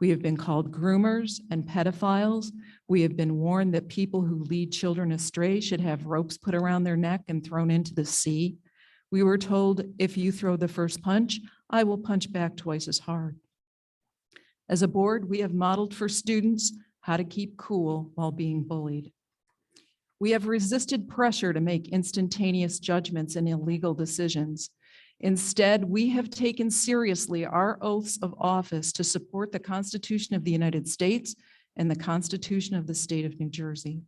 We have been called groomers and pedophiles. We have been warned that people who lead children astray should have ropes put around their neck and thrown into the sea. We were told, if you throw the first punch, I will punch back twice as hard. As a board, we have modeled for students how to keep cool while being bullied. We have resisted pressure to make instantaneous judgments and illegal decisions. Instead, we have taken seriously our oaths of office to support the Constitution of the United States and the Constitution of the State of New Jersey.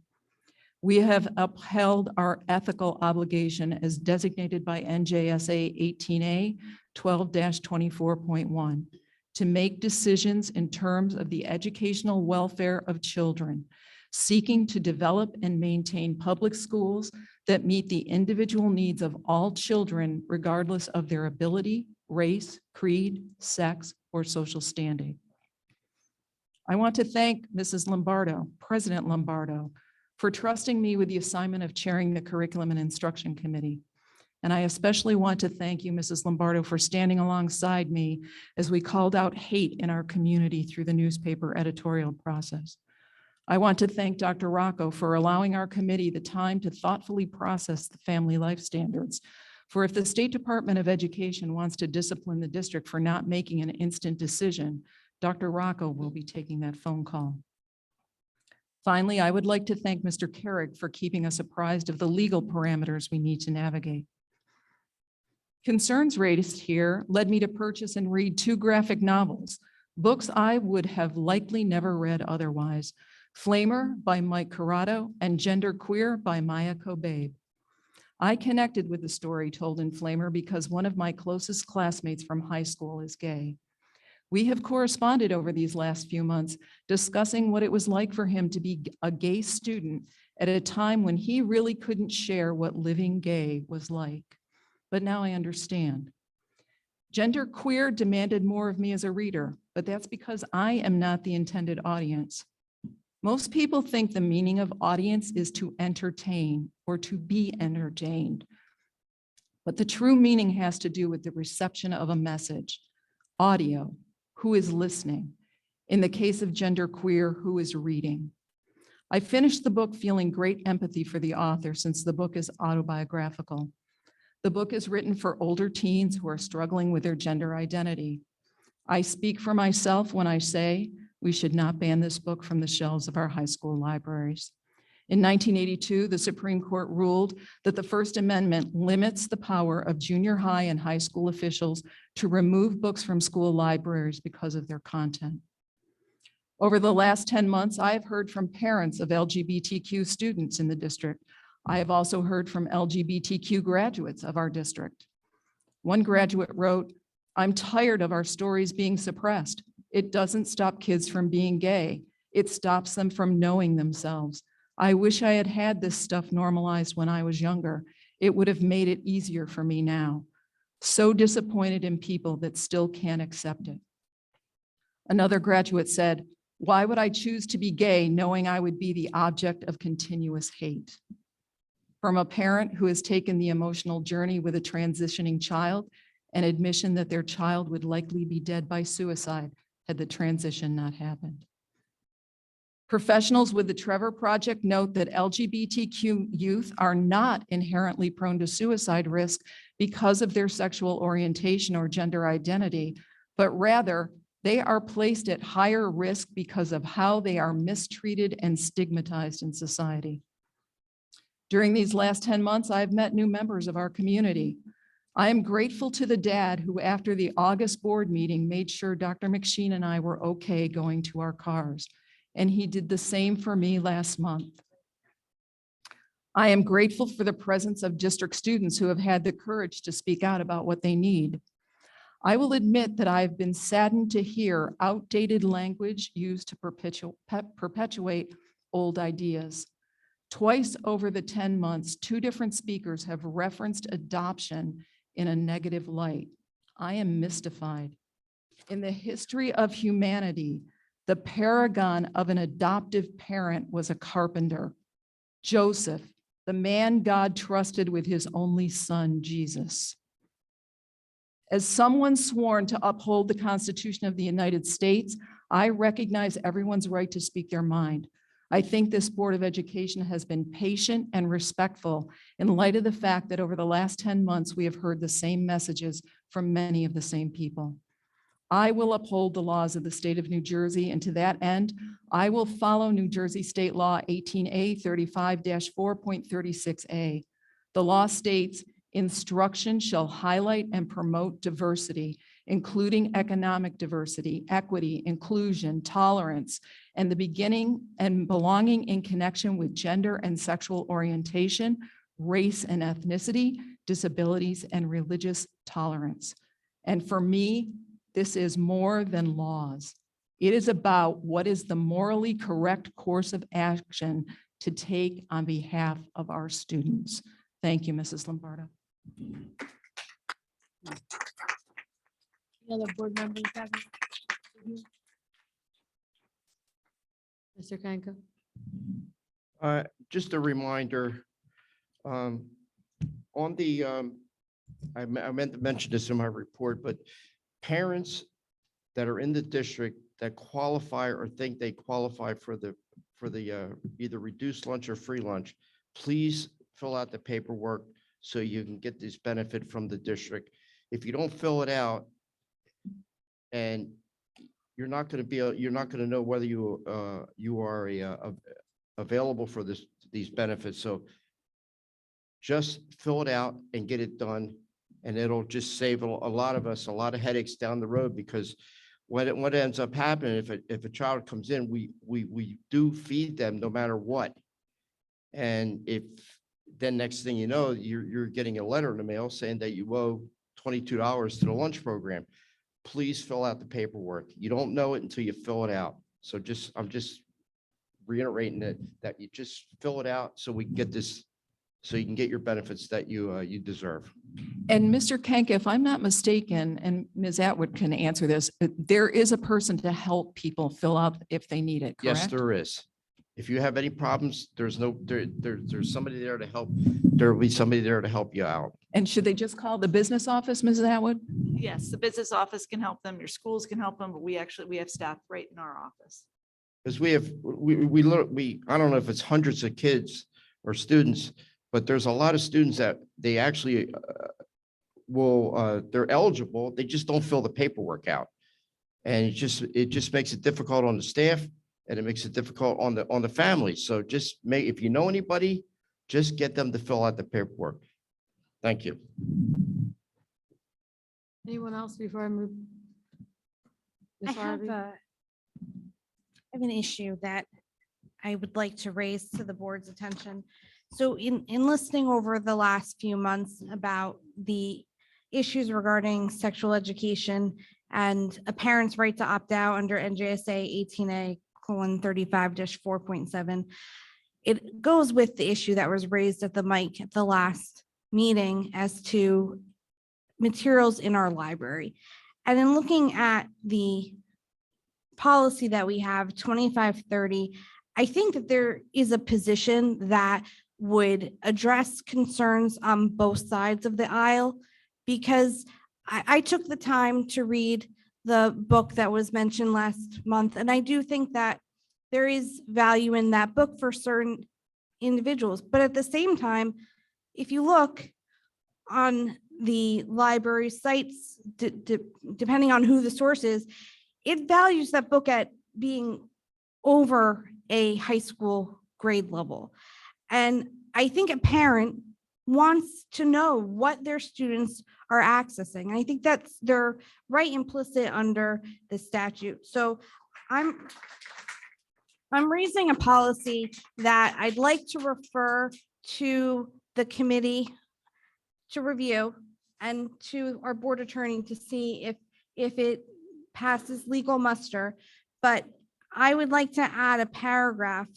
We have upheld our ethical obligation as designated by NJSA 18A 12-24.1 to make decisions in terms of the educational welfare of children, seeking to develop and maintain public schools that meet the individual needs of all children regardless of their ability, race, creed, sex, or social standing. I want to thank Mrs. Lombardo, President Lombardo, for trusting me with the assignment of chairing the Curriculum and Instruction Committee. And I especially want to thank you, Mrs. Lombardo, for standing alongside me as we called out hate in our community through the newspaper editorial process. I want to thank Dr. Rocco for allowing our committee the time to thoughtfully process the family life standards. For if the State Department of Education wants to discipline the district for not making an instant decision, Dr. Rocco will be taking that phone call. Finally, I would like to thank Mr. Carrick for keeping us apprised of the legal parameters we need to navigate. Concerns raised here led me to purchase and read 2 graphic novels, books I would have likely never read otherwise. Flamer by Mike Corrado and Gender Queer by Maya Kobabe. I connected with the story told in Flamer because one of my closest classmates from high school is gay. We have corresponded over these last few months, discussing what it was like for him to be a gay student at a time when he really couldn't share what living gay was like. But now I understand. Gender Queer demanded more of me as a reader, but that's because I am not the intended audience. Most people think the meaning of audience is to entertain or to be entertained. But the true meaning has to do with the reception of a message, audio, who is listening. In the case of Gender Queer, who is reading. I finished the book feeling great empathy for the author since the book is autobiographical. The book is written for older teens who are struggling with their gender identity. I speak for myself when I say we should not ban this book from the shelves of our high school libraries. In 1982, the Supreme Court ruled that the First Amendment limits the power of junior high and high school officials to remove books from school libraries because of their content. Over the last 10 months, I have heard from parents of LGBTQ students in the district. I have also heard from LGBTQ graduates of our district. One graduate wrote, "I'm tired of our stories being suppressed. It doesn't stop kids from being gay. It stops them from knowing themselves. I wish I had had this stuff normalized when I was younger. It would have made it easier for me now. So disappointed in people that still can't accept it." Another graduate said, "Why would I choose to be gay knowing I would be the object of continuous hate?" From a parent who has taken the emotional journey with a transitioning child, an admission that their child would likely be dead by suicide had the transition not happened. Professionals with the Trevor Project note that LGBTQ youth are not inherently prone to suicide risk because of their sexual orientation or gender identity, but rather they are placed at higher risk because of how they are mistreated and stigmatized in society. During these last 10 months, I've met new members of our community. I am grateful to the dad who, after the August board meeting, made sure Dr. McSheen and I were okay going to our cars. And he did the same for me last month. I am grateful for the presence of district students who have had the courage to speak out about what they need. I will admit that I've been saddened to hear outdated language used to perpetuate old ideas. Twice over the 10 months, 2 different speakers have referenced adoption in a negative light. I am mystified. In the history of humanity, the paragon of an adoptive parent was a carpenter, Joseph, the man God trusted with his only son, Jesus. As someone sworn to uphold the Constitution of the United States, I recognize everyone's right to speak their mind. I think this Board of Education has been patient and respectful in light of the fact that over the last 10 months, we have heard the same messages from many of the same people. I will uphold the laws of the state of New Jersey, and to that end, I will follow New Jersey State Law 18A 35-4.36A. The law states, instruction shall highlight and promote diversity, including economic diversity, equity, inclusion, tolerance, and the beginning and belonging in connection with gender and sexual orientation, race and ethnicity, disabilities, and religious tolerance. And for me, this is more than laws. It is about what is the morally correct course of action to take on behalf of our students. Thank you, Mrs. Lombardo. Any other board members have? any? Mr. Kanka? Just a reminder, on the, I meant to mention this in my report, but parents that are in the district that qualify or think they qualify for the either reduced lunch or free lunch, please fill out the paperwork so you can get this benefit from the district. If you don't fill it out, and you're not going to know whether you are available for these benefits. So just fill it out and get it done, and it'll just save a lot of us a lot of headaches down the road, because what ends up happening, if a child comes in, we do feed them no matter what. And if then next thing you know, you're getting a letter in the mail saying that you owe $22 to the lunch program. Please fill out the paperwork. You don't know it until you fill it out. So I'm just reiterating that you just fill it out so we can get this, so you can get your benefits that you deserve. And Mr. Kanka, if I'm not mistaken, and Ms. Atwood can answer this, there is a person to help people fill out if they need it, correct? Yes, there is. If you have any problems, there's somebody there to help. There will be somebody there to help you out. And should they just call the business office, Mrs. Atwood? Yes, the business office can help them, your schools can help them, but we have staff right in our office. Because I don't know if it's hundreds of kids or students, but there's a lot of students that they actually they're eligible. They just don't fill the paperwork out. And it just makes it difficult on the staff, and it makes it difficult on the family. So if you know anybody, just get them to fill out the paperwork. Thank you. Anyone else before I move? I Ms. Harvey? have an issue that I would like to raise to the board's attention. So in listening over the last few months about the issues regarding sexual education and a parent's right to opt out under NJSA 18A:35-4.7, it goes with the issue that was raised at the mic at the last meeting as to materials in our library. And in looking at the policy that we have, 2530, I think that there is a position that would address concerns on both sides of the aisle, because I took the time to read the book that was mentioned last month, and I do think that there is value in that book for certain individuals. But at the same time, if you look on the library sites, depending on who the source is, it values that book at being over a high school grade level. And I think a parent wants to know what their students are accessing. And I think that's their right implicit under the statute. So I'm raising a policy that I'd like to refer to the committee to review and to our board attorney to see if it passes legal muster. But I would like to add a paragraph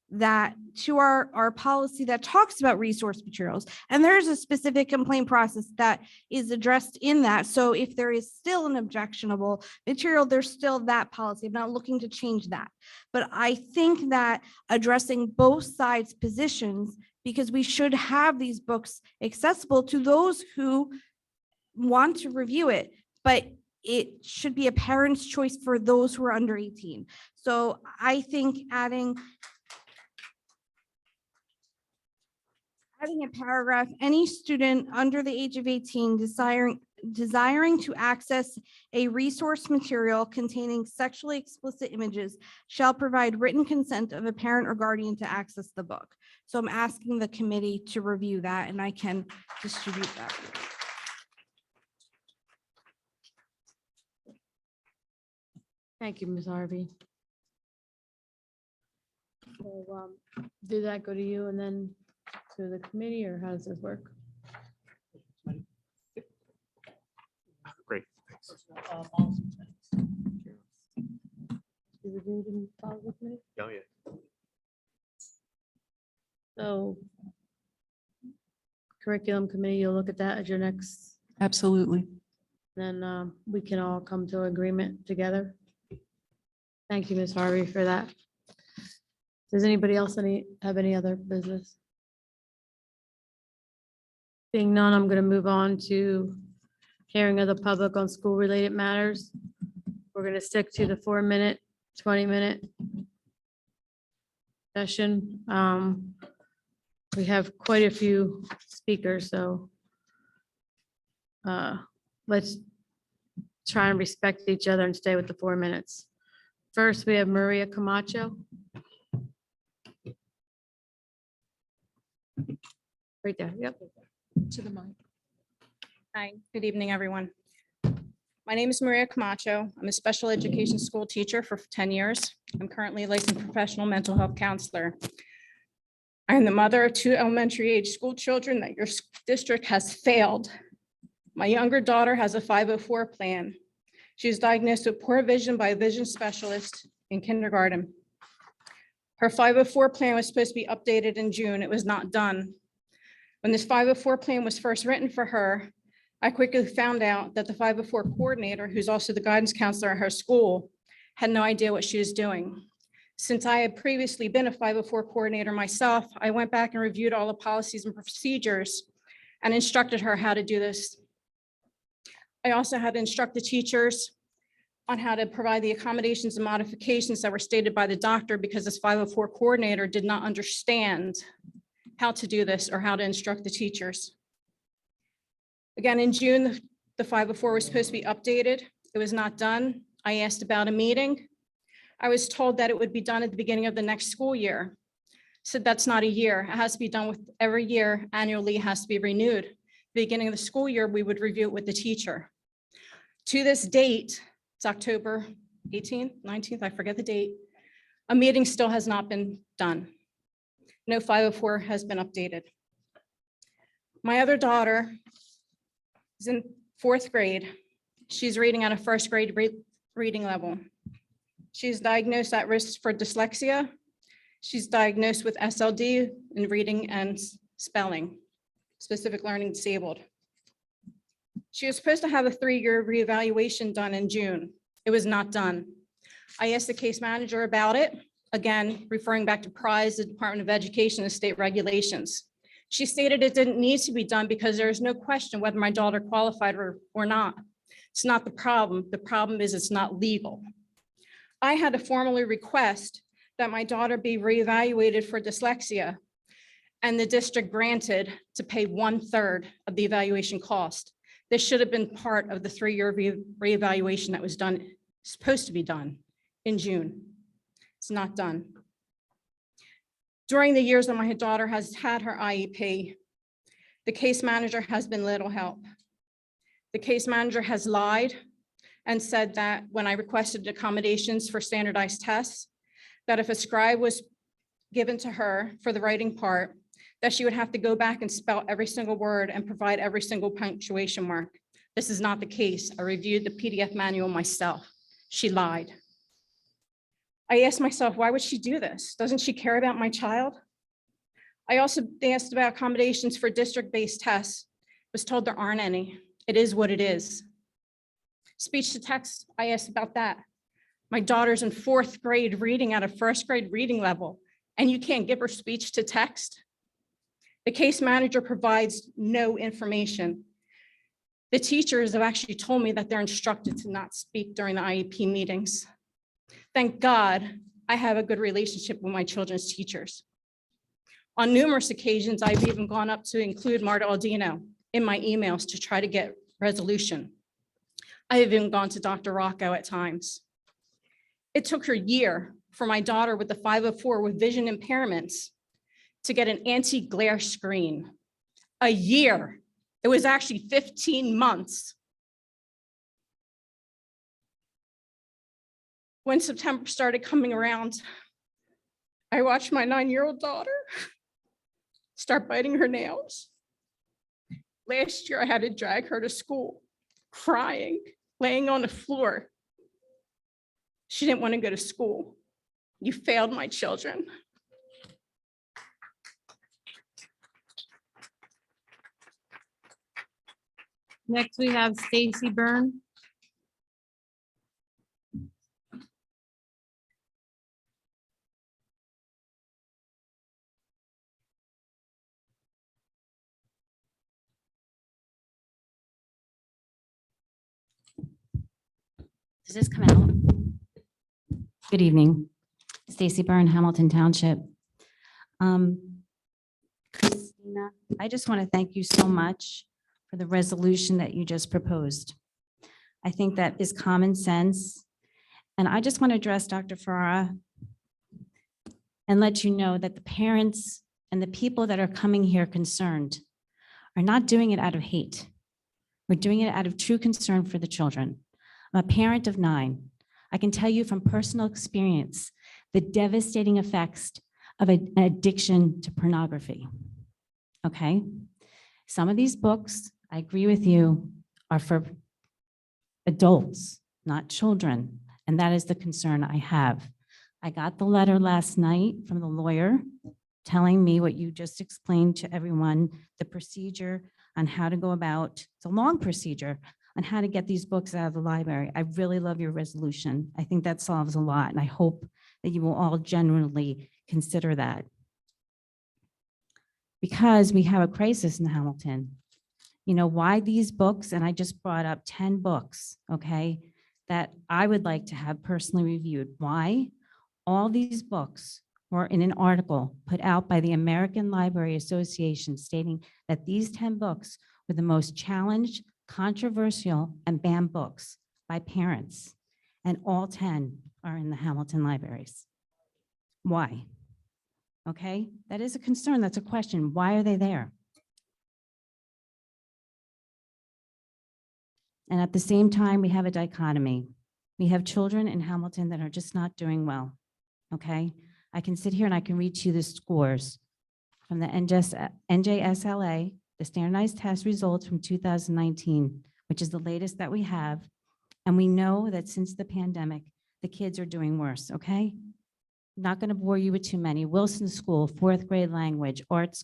that to our policy that talks about resource materials. And there's a specific complaint process that is addressed in that. So if there is still an objectionable material, there's still that policy. I'm not looking to change that. But I think that addressing both sides' positions, because we should have these books accessible to those who want to review it, but it should be a parent's choice for those who are under 18. So I think adding a paragraph, any student under the age of 18 desiring to access a resource material containing sexually explicit images shall provide written consent of a parent or guardian to access the book. So I'm asking the committee to review that, and I can distribute that. Thank you, Ms. Harvey. So did that go to you and then to the committee, or how does this work? Great, thanks. Be reviewed and filed with me? Oh, yeah. So curriculum committee, you'll look at that as your next, Absolutely. then we can all come to agreement together. Thank you, Ms. Harvey, for that. Does anybody else have any other business? Being none, I'm going to move on to hearing of the public on school-related matters. We're going to stick to the 4-minute, 20-minute session. We have quite a few speakers, so let's try and respect each other and stay with the 4 minutes. First, we have Maria Camacho. Right there, yep. To the mic. Hi, good evening, everyone. My name is Maria Camacho. I'm a special education school teacher for 10 years. I'm currently a licensed professional mental health counselor. I am the mother of 2 elementary age school children that your district has failed. My younger daughter has a 504 plan. She was diagnosed with poor vision by a vision specialist in kindergarten. Her 504 plan was supposed to be updated in June. It was not done. When this 504 plan was first written for her, I quickly found out that the 504 coordinator, who's also the guidance counselor at her school, had no idea what she was doing. Since I had previously been a 504 coordinator myself, I went back and reviewed all the policies and procedures and instructed her how to do this. I also had to instruct the teachers on how to provide the accommodations and modifications that were stated by the doctor, because this 504 coordinator did not understand how to do this or how to instruct the teachers. Again, in June, the 504 was supposed to be updated. It was not done. I asked about a meeting. I was told that it would be done at the beginning of the next school year. Said that's not a year. It has to be done with every year annually. It has to be renewed. Beginning of the school year, we would review it with the teacher. To this date, it's October 18th, 19th, I forget the date. A meeting still has not been done. No 504 has been updated. My other daughter is in 4th grade. She's reading at a 1st grade reading level. She's diagnosed at risk for dyslexia. She's diagnosed with SLD in reading and spelling, specific learning disabled. She was supposed to have a 3-year reevaluation done in June. It was not done. I asked the case manager about it, again, referring back to PRIZE, the Department of Education and state regulations. She stated it didn't need to be done because there is no question whether my daughter qualified or not. It's not the problem. The problem is it's not legal. I had to formally request that my daughter be reevaluated for dyslexia, and the district granted to pay 1/3 of the evaluation cost. This should have been part of the 3-year reevaluation that was done, supposed to be done in June. It's not done. During the years that my daughter has had her IEP, the case manager has been little help. The case manager has lied and said that when I requested accommodations for standardized tests, that if a scribe was given to her for the writing part, that she would have to go back and spell every single word and provide every single punctuation mark. This is not the case. I reviewed the PDF manual myself. She lied. I asked myself, why would she do this? Doesn't she care about my child? I also asked about accommodations for district-based tests. Was told there aren't any. It is what it is. Speech to text, I asked about that. My daughter's in 4th grade reading at a 1st grade reading level, and you can't give her speech to text? The case manager provides no information. The teachers have actually told me that they're instructed to not speak during the IEP meetings. Thank God I have a good relationship with my children's teachers. On numerous occasions, I've even gone up to include Marta Aldino in my emails to try to get resolution. I have even gone to Dr. Rocco at times. It took her a year for my daughter with the 504 with vision impairments to get an anti-glare screen. A year. It was actually 15 months. When September started coming around, I watched my 9-year-old daughter start biting her nails. Last year, I had to drag her to school, crying, laying on the floor. She didn't want to go to school. You failed my children. Next, we have Stacy Byrne. Does this come out? Good evening. Stacy Byrne, Hamilton Township. Christina, I just want to thank you so much for the resolution that you just proposed. I think that is common sense. And I just want to address Dr. Farrar and let you know that the parents and the people that are coming here concerned are not doing it out of hate. We're doing it out of true concern for the children. I'm a parent of 9. I can tell you from personal experience the devastating effects of an addiction to pornography. Okay? Some of these books, I agree with you, are for adults, not children. And that is the concern I have. I got the letter last night from the lawyer telling me what you just explained to everyone, the procedure on how to go about, it's a long procedure, on how to get these books out of the library. I really love your resolution. I think that solves a lot, and I hope that you will all genuinely consider that. Because we have a crisis in Hamilton. You know, why these books, and I just brought up 10 books, okay, that I would like to have personally reviewed. Why? All these books were in an article put out by the American Library Association stating that these 10 books were the most challenged, controversial, and banned books by parents. And all 10 are in the Hamilton libraries. Why? Okay, that is a concern. That's a question. Why are they there? And at the same time, we have a dichotomy. We have children in Hamilton that are just not doing well. Okay, I can sit here and I can read to you the scores from the NJSLA, the standardized test results from 2019, which is the latest that we have. And we know that since the pandemic, the kids are doing worse, okay? Not going to bore you with too many. Wilson School, 4th grade language arts,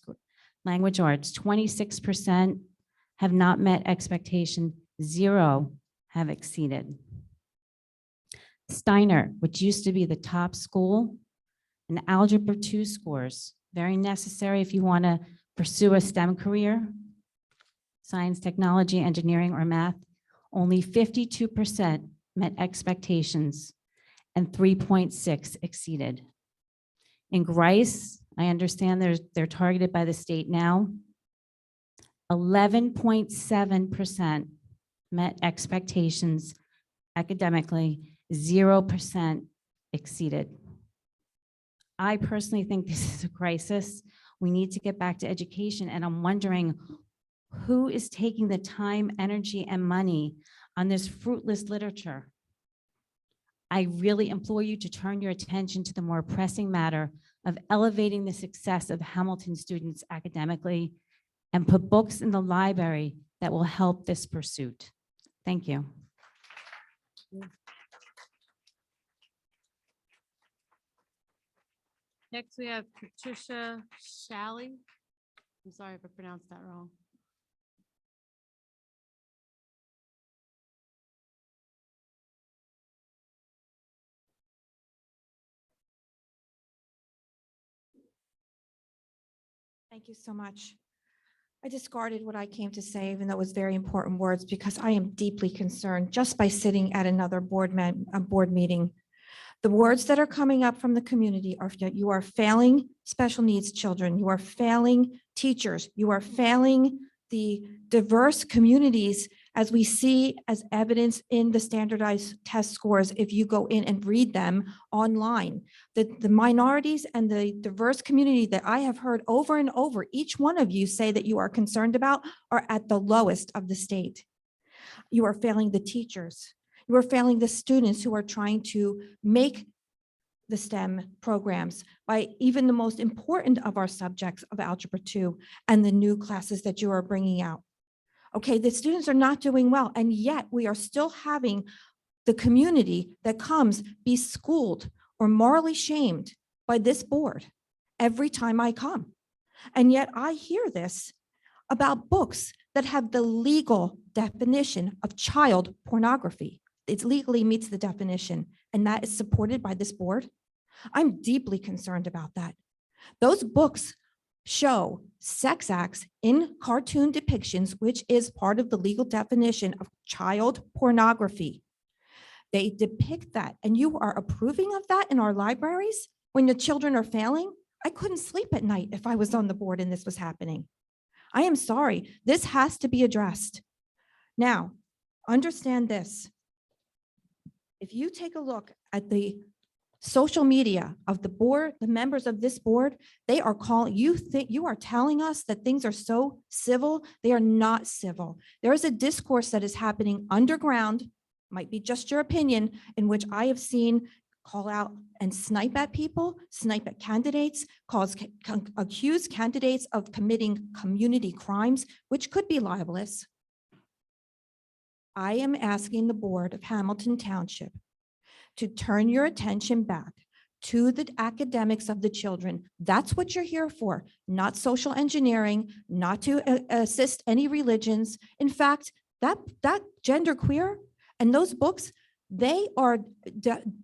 26% have not met expectation, 0 have exceeded. Steiner, which used to be the top school, an Algebra 2 scores, very necessary if you want to pursue a STEM career, science, technology, engineering, or math, only 52% met expectations and 3.6 exceeded. In Grice, I understand they're targeted by the state now. 11.7% met expectations academically, 0% exceeded. I personally think this is a crisis. We need to get back to education, and I'm wondering who is taking the time, energy, and money on this fruitless literature. I really implore you to turn your attention to the more pressing matter of elevating the success of Hamilton students academically and put books in the library that will help this pursuit. Thank you. Next, we have Patricia Shalley. I'm sorry if I pronounced that wrong. Thank you so much. I discarded what I came to say, even though it was very important words, because I am deeply concerned just by sitting at another board meeting. The words that are coming up from the community are that you are failing special needs children, you are failing teachers, you are failing the diverse communities, as we see as evidence in the standardized test scores if you go in and read them online. The minorities and the diverse community that I have heard over and over, each one of you say that you are concerned about, are at the lowest of the state. You are failing the teachers. You are failing the students who are trying to make the STEM programs by even the most important of our subjects of Algebra 2 and the new classes that you are bringing out. Okay, the students are not doing well, and yet we are still having the community that comes be schooled or morally shamed by this board every time I come. And yet I hear this about books that have the legal definition of child pornography. It legally meets the definition, and that is supported by this board. I'm deeply concerned about that. Those books show sex acts in cartoon depictions, which is part of the legal definition of child pornography. They depict that, and you are approving of that in our libraries when the children are failing? I couldn't sleep at night if I was on the board and this was happening. I am sorry. This has to be addressed. Now, understand this. If you take a look at the social media of the board, the members of this board, they are calling, you are telling us that things are so civil. They are not civil. There is a discourse that is happening underground, might be just your opinion, in which I have seen call out and snipe at people, snipe at candidates, accuse candidates of committing community crimes, which could be libelous. I am asking the board of Hamilton Township to turn your attention back to the academics of the children. That's what you're here for, not social engineering, not to assist any religions. In fact, that genderqueer and those books, they are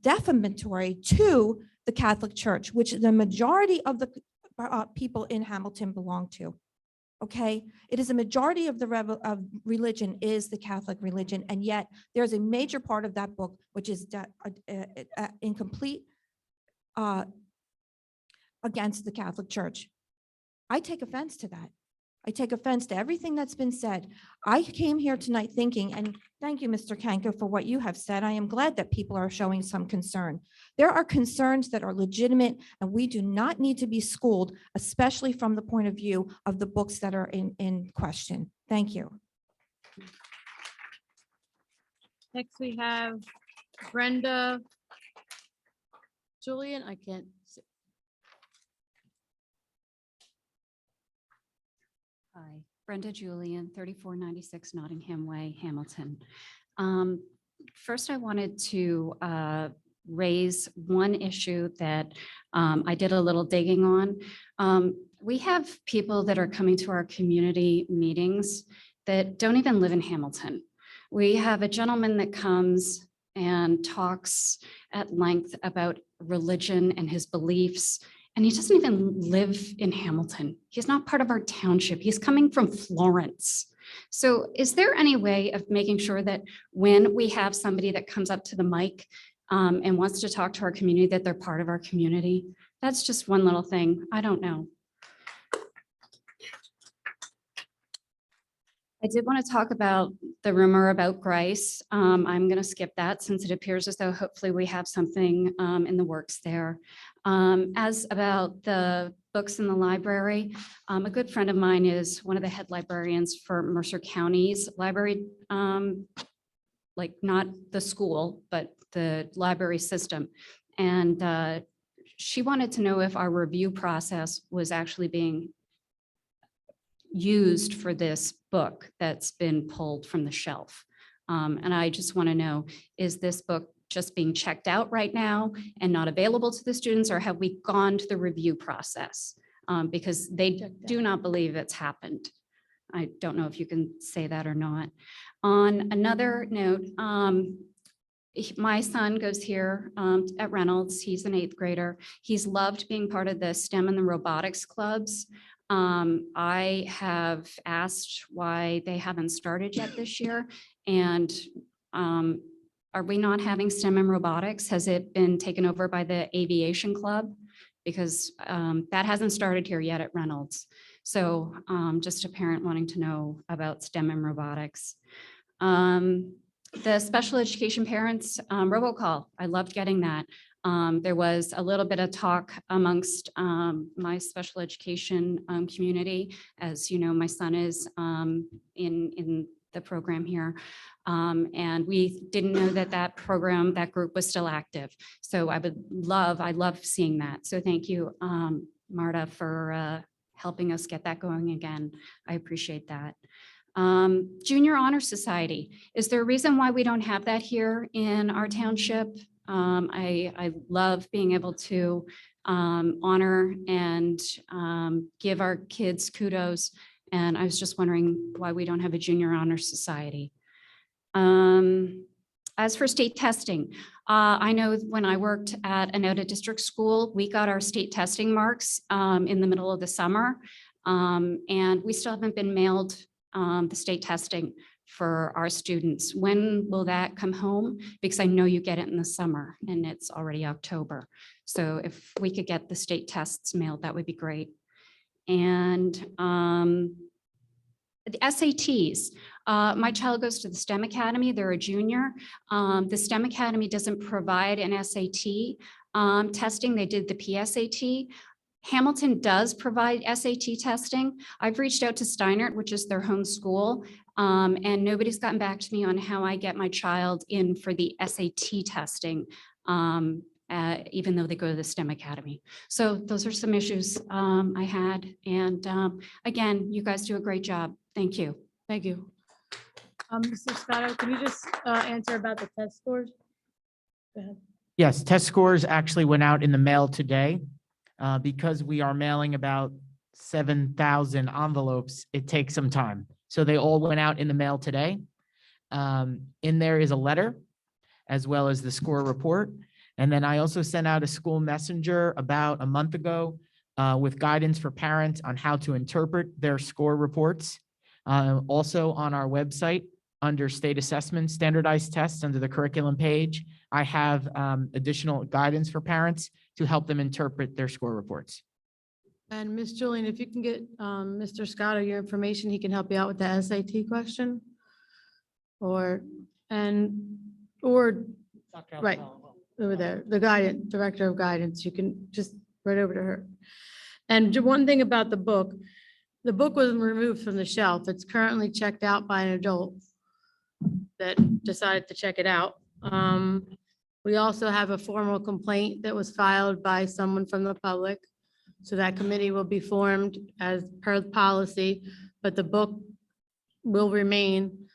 defamatory to the Catholic Church, which the majority of the people in Hamilton belong to. Okay, it is a majority of the religion is the Catholic religion, and yet there's a major part of that book which is incomplete against the Catholic Church. I take offense to that. I take offense to everything that's been said. I came here tonight thinking, and thank you, Mr. Kanka, for what you have said. I am glad that people are showing some concern. There are concerns that are legitimate, and we do not need to be schooled, especially from the point of view of the books that are in question. Thank you. Next, we have Brenda Julian. I can't see. Hi, Brenda Julian, 3496 Nottingham Way, Hamilton. First, I wanted to raise one issue that I did a little digging on. We have people that are coming to our community meetings that don't even live in Hamilton. We have a gentleman that comes and talks at length about religion and his beliefs, and he doesn't even live in Hamilton. He's not part of our township. He's coming from Florence. So is there any way of making sure that when we have somebody that comes up to the mic and wants to talk to our community, that they're part of our community? That's just one little thing. I don't know. I did want to talk about the rumor about Grice. I'm going to skip that since it appears as though hopefully we have something in the works there. As about the books in the library, a good friend of mine is one of the head librarians for Mercer County's library, like not the school, but the library system. And she wanted to know if our review process was actually being used for this book that's been pulled from the shelf. And I just want to know, is this book just being checked out right now and not available to the students, or have we gone to the review process? Because they do not believe it's happened. I don't know if you can say that or not. On another note, my son goes here at Reynolds. He's an 8th grader. He's loved being part of the STEM and the robotics clubs. I have asked why they haven't started yet this year. And are we not having STEM and robotics? Has it been taken over by the aviation club? Because that hasn't started here yet at Reynolds. So just a parent wanting to know about STEM and robotics. The special education parents robocall, I loved getting that. There was a little bit of talk amongst my special education community. As you know, my son is in the program here. And we didn't know that that program, that group was still active. So I love seeing that. So thank you, Marta, for helping us get that going again. I appreciate that. Junior Honor Society. Is there a reason why we don't have that here in our township? I love being able to honor and give our kids kudos And I was just wondering why we don't have a junior honor society. As for state testing, I know when I worked at an out of district school, we got our state testing marks in the middle of the summer. And we still haven't been mailed the state testing for our students. When will that come home? Because I know you get it in the summer and it's already October. So if we could get the state tests mailed, that would be great. And the SATs, my child goes to the STEM Academy. They're a junior. The STEM Academy doesn't provide an SAT testing. They did the PSAT. Hamilton does provide SAT testing. I've reached out to Steinert, which is their home school, and nobody's gotten back to me on how I get my child in for the SAT testing, even though they go to the STEM Academy. So those are some issues I had. And again, you guys do a great job. Thank you. Thank you. Mr. Scotto, can you just answer about the test scores? Go ahead. Yes, test scores actually went out in the mail today. Because we are mailing about 7,000 envelopes, it takes some time. So they all went out in the mail today. In there is a letter as well as the score report. And then I also sent out a school messenger about a month ago with guidance for parents on how to interpret their score reports. Also on our website, under state assessment, standardized tests, under the curriculum page, I have additional guidance for parents to help them interpret their score reports. And Ms. Julian, if you can get Mr. Scotto your information, he can help you out with the SAT question. Or right over there, the guidance, director of guidance, you can just right over to her. And one thing about the book was removed from the shelf. It's currently checked out by an adult that decided to check it out. We also have a formal complaint that was filed by someone from the public. So that committee will be formed as per policy, but the book will remain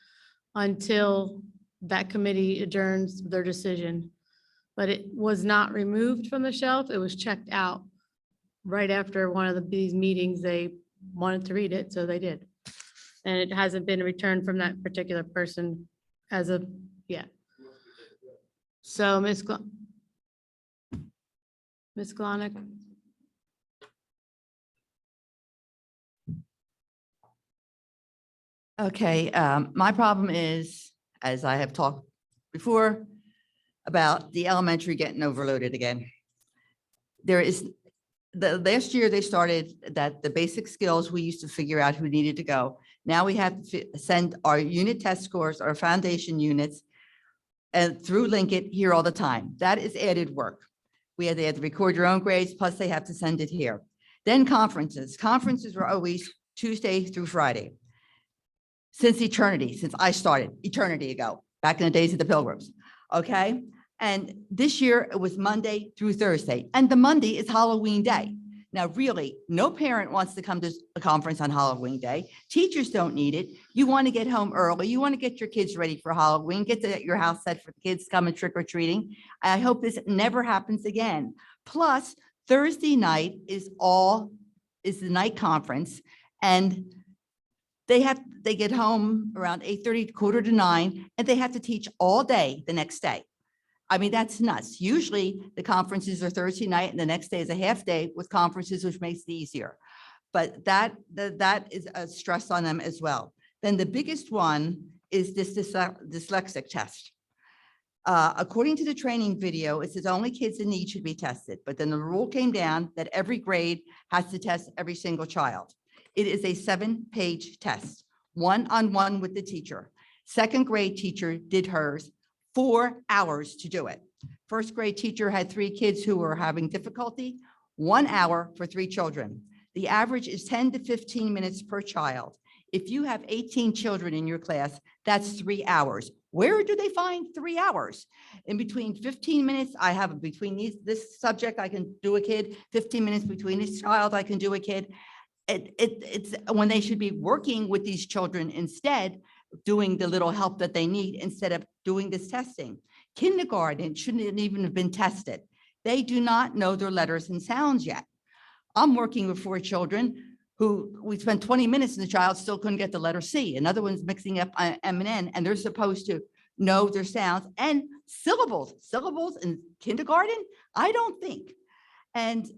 until that committee adjourns their decision. But it was not removed from the shelf. It was checked out right after one of these meetings. They wanted to read it, so they did. And it hasn't been returned from that particular person as of yet. So Ms. Glonick. Okay, my problem is, as I have talked before, about the elementary getting overloaded again. There is, the last year they started that the basic skills, we used to figure out who needed to go. Now we have to send our unit test scores, our foundation units, and through Linkit here all the time. That is added work. They had to record your own grades, plus they have to send it here. Then conferences. Conferences were always Tuesday through Friday. Since eternity, since I started, eternity ago, back in the days of the Pilgrims, okay? And this year it was Monday through Thursday, and the Monday is Halloween day. Now, really, no parent wants to come to a conference on Halloween day. Teachers don't need it. You want to get home early. You want to get your kids ready for Halloween, get your house set for the kids coming trick or treating. I hope this never happens again. Plus, Thursday night is the night conference, and they get home around 8:30, 8:45, and they have to teach all day the next day. I mean, that's nuts. Usually the conferences are Thursday night and the next day is a half day with conferences, which makes it easier. But that is a stress on them as well. Then the biggest one is this dyslexic test. According to the training video, it says only kids in need should be tested. But then the rule came down that every grade has to test every single child. It is a 7-page test, one-on-one with the teacher. Second grade teacher did hers, 4 hours to do it. First grade teacher had 3 kids who were having difficulty, 1 hour for 3 children. The average is 10 to 15 minutes per child. If you have 18 children in your class, that's 3 hours. Where do they find 3 hours? In between 15 minutes, I have between this subject, I can do a kid, 15 minutes between this child, I can do a kid. It's when they should be working with these children instead, doing the little help that they need instead of doing this testing. Kindergarten shouldn't even have been tested. They do not know their letters and sounds yet. I'm working with 4 children who we spent 20 minutes and the child still couldn't get the letter C. Another one's mixing up M and N, and they're supposed to know their sounds and syllables in kindergarten. I don't think. And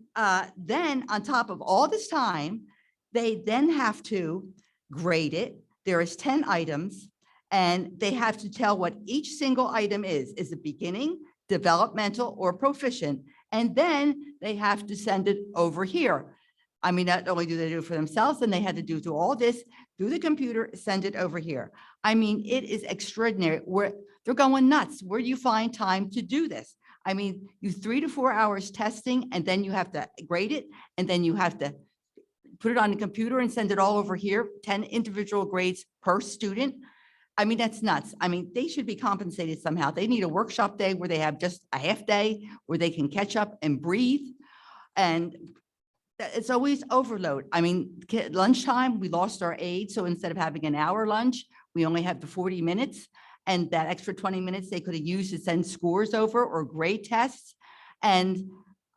then on top of all this time, they then have to grade it. There is 10 items and they have to tell what each single item is. Is it beginning, developmental, or proficient? And then they have to send it over here. I mean, not only do they do it for themselves, and they had to do all this through the computer, send it over here. I mean, it is extraordinary. They're going nuts. Where do you find time to do this? I mean, you 3 to 4 hours testing, and then you have to grade it, and then you have to put it on the computer and send it all over here, 10 individual grades per student. I mean, that's nuts. I mean, they should be compensated somehow. They need a workshop day where they have just a half day where they can catch up and breathe. And it's always overload. I mean, lunchtime, we lost our aid. So instead of having an hour lunch, we only have the 40 minutes. And that extra 20 minutes they could have used to send scores over or grade tests. And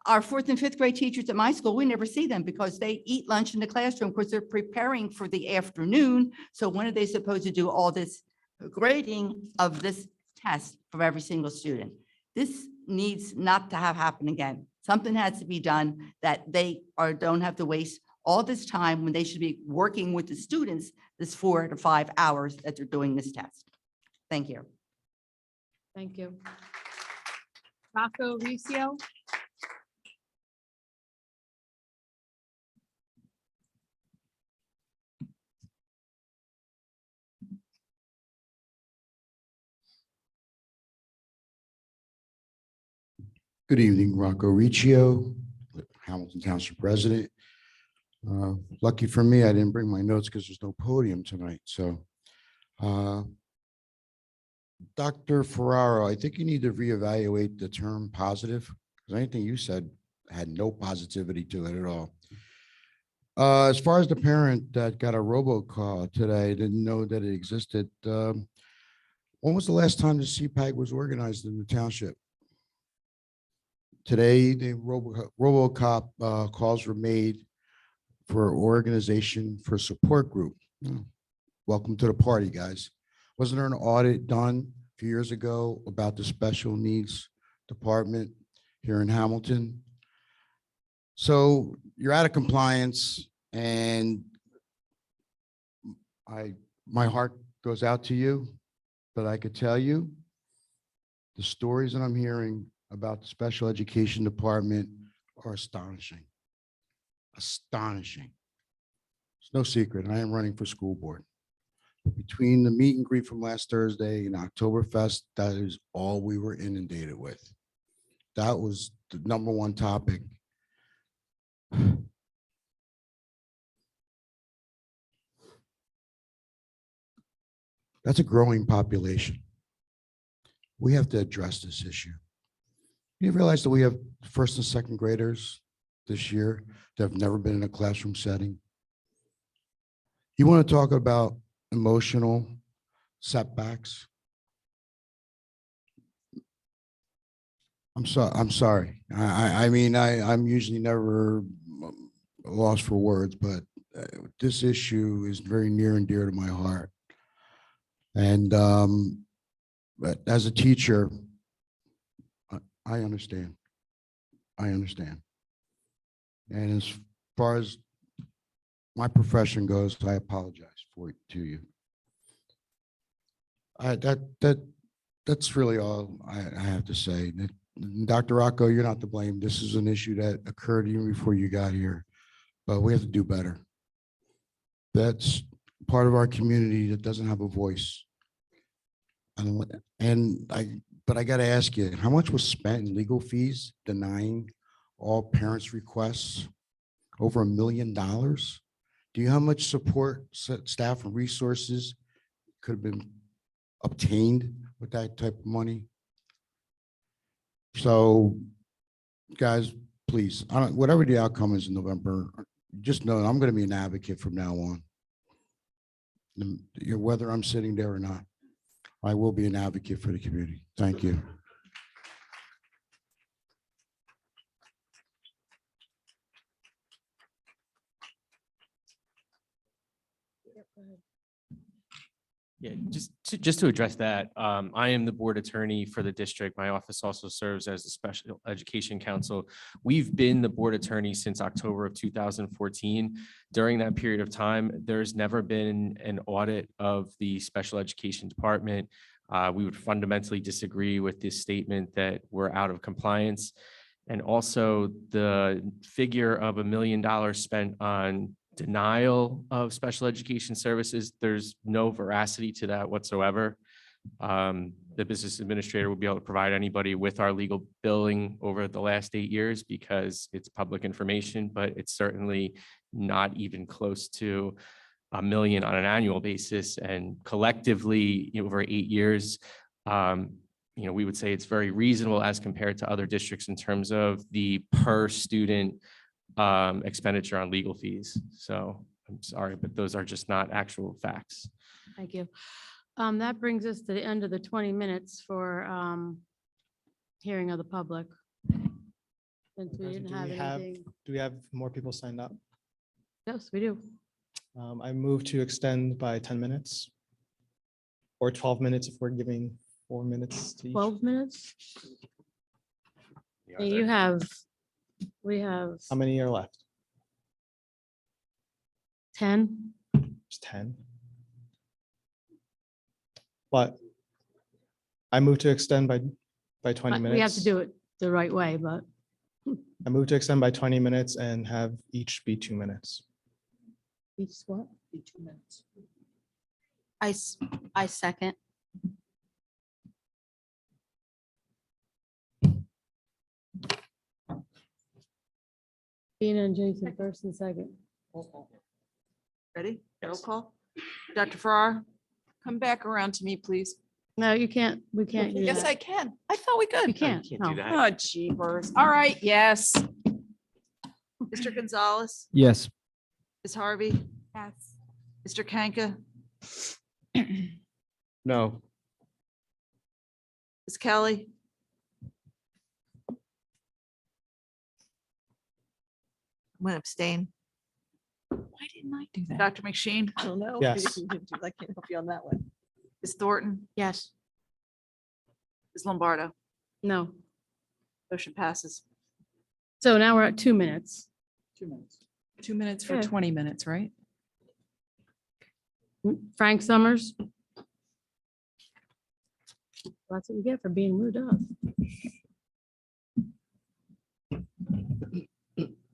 our 4th and 5th grade teachers at my school, we never see them because they eat lunch in the classroom because they're preparing for the afternoon. So when are they supposed to do all this grading of this test for every single student? This needs not to have happen again. Something has to be done that they don't have to waste all this time when they should be working with the students this 4 to 5 hours that they're doing this test. Thank you. Thank you. Rocco Riccio. Good evening, Rocco Riccio, Hamilton Township resident. Lucky for me, I didn't bring my notes because there's no podium tonight. So, Dr. Ferraro, I think you need to reevaluate the term positive because anything you said had no positivity to it at all. As far as the parent that got a robocall today, didn't know that it existed. When was the last time the CPAC was organized in the township? Today, the RoboCop calls were made for organization for support group. Welcome to the party, guys. Wasn't there an audit done a few years ago about the special needs department here in Hamilton? So you're out of compliance, and my heart goes out to you, but I could tell you the stories that I'm hearing about the special education department are astonishing. Astonishing. It's no secret, I am running for school board. Between the meet and greet from last Thursday and Oktoberfest, that is all we were inundated with. That was the number one topic. That's a growing population. We have to address this issue. You realize that we have 1st and 2nd graders this year that have never been in a classroom setting? You want to talk about emotional setbacks? I'm sorry. I mean, I'm usually never lost for words, but this issue is very near and dear to my heart. And but as a teacher, I understand. I understand. And as far as my profession goes, I apologize for it to you. That's really all I have to say. Dr. Rocco, you're not to blame. This is an issue that occurred even before you got here, but we have to do better. That's part of our community that doesn't have a voice. But I got to ask you, how much was spent in legal fees denying all parents' requests? Over $1 million. Do you know how much support, staff, and resources could have been obtained with that type of money? So, guys, please, whatever the outcome is in November, just know I'm going to be an advocate from now on. Whether I'm sitting there or not, I will be an advocate for the community. Thank you. Yeah, just to address that, I am the board attorney for the district. My office also serves as the special education counsel. We've been the board attorney since October of 2014. During that period of time, there's never been an audit of the special education department. We would fundamentally disagree with this statement that we're out of compliance. And also the figure of $1 million spent on denial of special education services, there's no veracity to that whatsoever. The business administrator will be able to provide anybody with our legal billing over the last 8 years because it's public information, but it's certainly not even close to $1 million on an annual basis. And collectively, over 8 years, we would say it's very reasonable as compared to other districts in terms of the per student expenditure on legal fees. So I'm sorry, but those are just not actual facts. Thank you. That brings us to the end of the 20 minutes for hearing of the public. Since we didn't have anything. Do we have more people signed up? Yes, we do. I move to extend by 10 minutes or 12 minutes if we're giving 4 minutes to each. 12 minutes? We have How many are left? 10. Just 10. But I move to extend by 20 But minutes. we have to do it the right way, but I move to extend by 20 minutes and have each be 2 minutes. each what? Be 2 minutes. I second. Dina and Jason, first and second. Ready? Roll call. Dr. Farrar? Come back around to me, please. No, you can't. We can't do Yes, that. I can. I thought we could. You can't. No. Oh, jeepers. All right, yes. Mr. Gonzalez? Yes. Ms. Harvey? Yes. Mr. Kanka? No. Ms. Kelly? I'm going to abstain. Why didn't I do that? Dr. McSheen? I don't know. Yes. I can't help you on that one. Ms. Thornton? Yes. Ms. Lombardo? No. Motion passes. So now we're at 2 minutes. 2 minutes. 2 minutes for Yeah. 20 minutes, right? Frank Summers. That's what you get for being rude to us.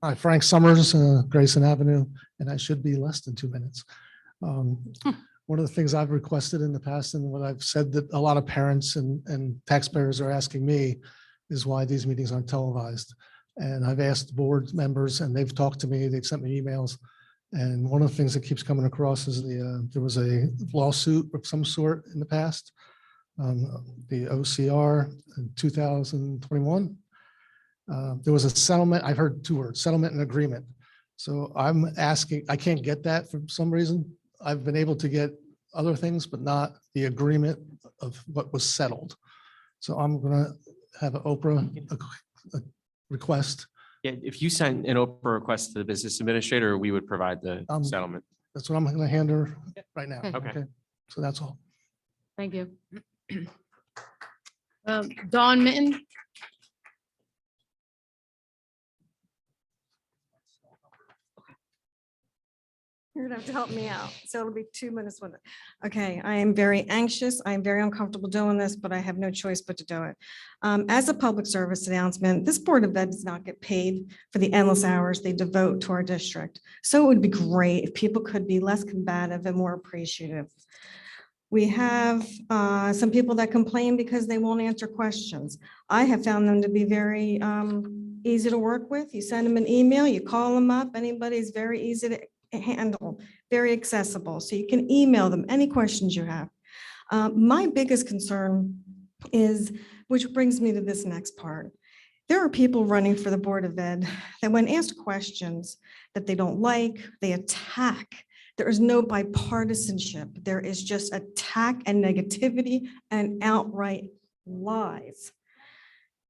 Hi, Frank Summers, Grayson Avenue, and I should be less than 2 minutes. One of the things I've requested in the past and what I've said that a lot of parents and taxpayers are asking me is why these meetings aren't televised. And I've asked board members and they've talked to me, they've sent me emails. And one of the things that keeps coming across is there was a lawsuit of some sort in the past, the OCR in 2021. There was a settlement. I've heard 2 words, settlement and agreement. So I'm asking, I can't get that for some reason. I've been able to get other things, but not the agreement of what was settled. So I'm gonna have an Oprah a request. Yeah, if you send an Oprah request to the business administrator, we would provide the settlement. That's what I'm gonna hand her right now. Okay. So that's all. Thank you. Dawn Mitten. You're gonna have to help me out. So it'll be 2 minutes with it. Okay, I am very anxious. I am very uncomfortable doing this, but I have no choice but to do it. As a public service announcement, this Board of Ed does not get paid for the endless hours they devote to our district. So it would be great if people could be less combative and more appreciative. We have some people that complain because they won't answer questions. I have found them to be very easy to work with. You send them an email, you call them up, anybody's very easy to handle, very accessible. So you can email them any questions you have. My biggest concern is, which brings me to this next part. There are people running for the Board of Ed that when asked questions that they don't like, they attack. There is no bipartisanship. There is just attack and negativity and outright lies.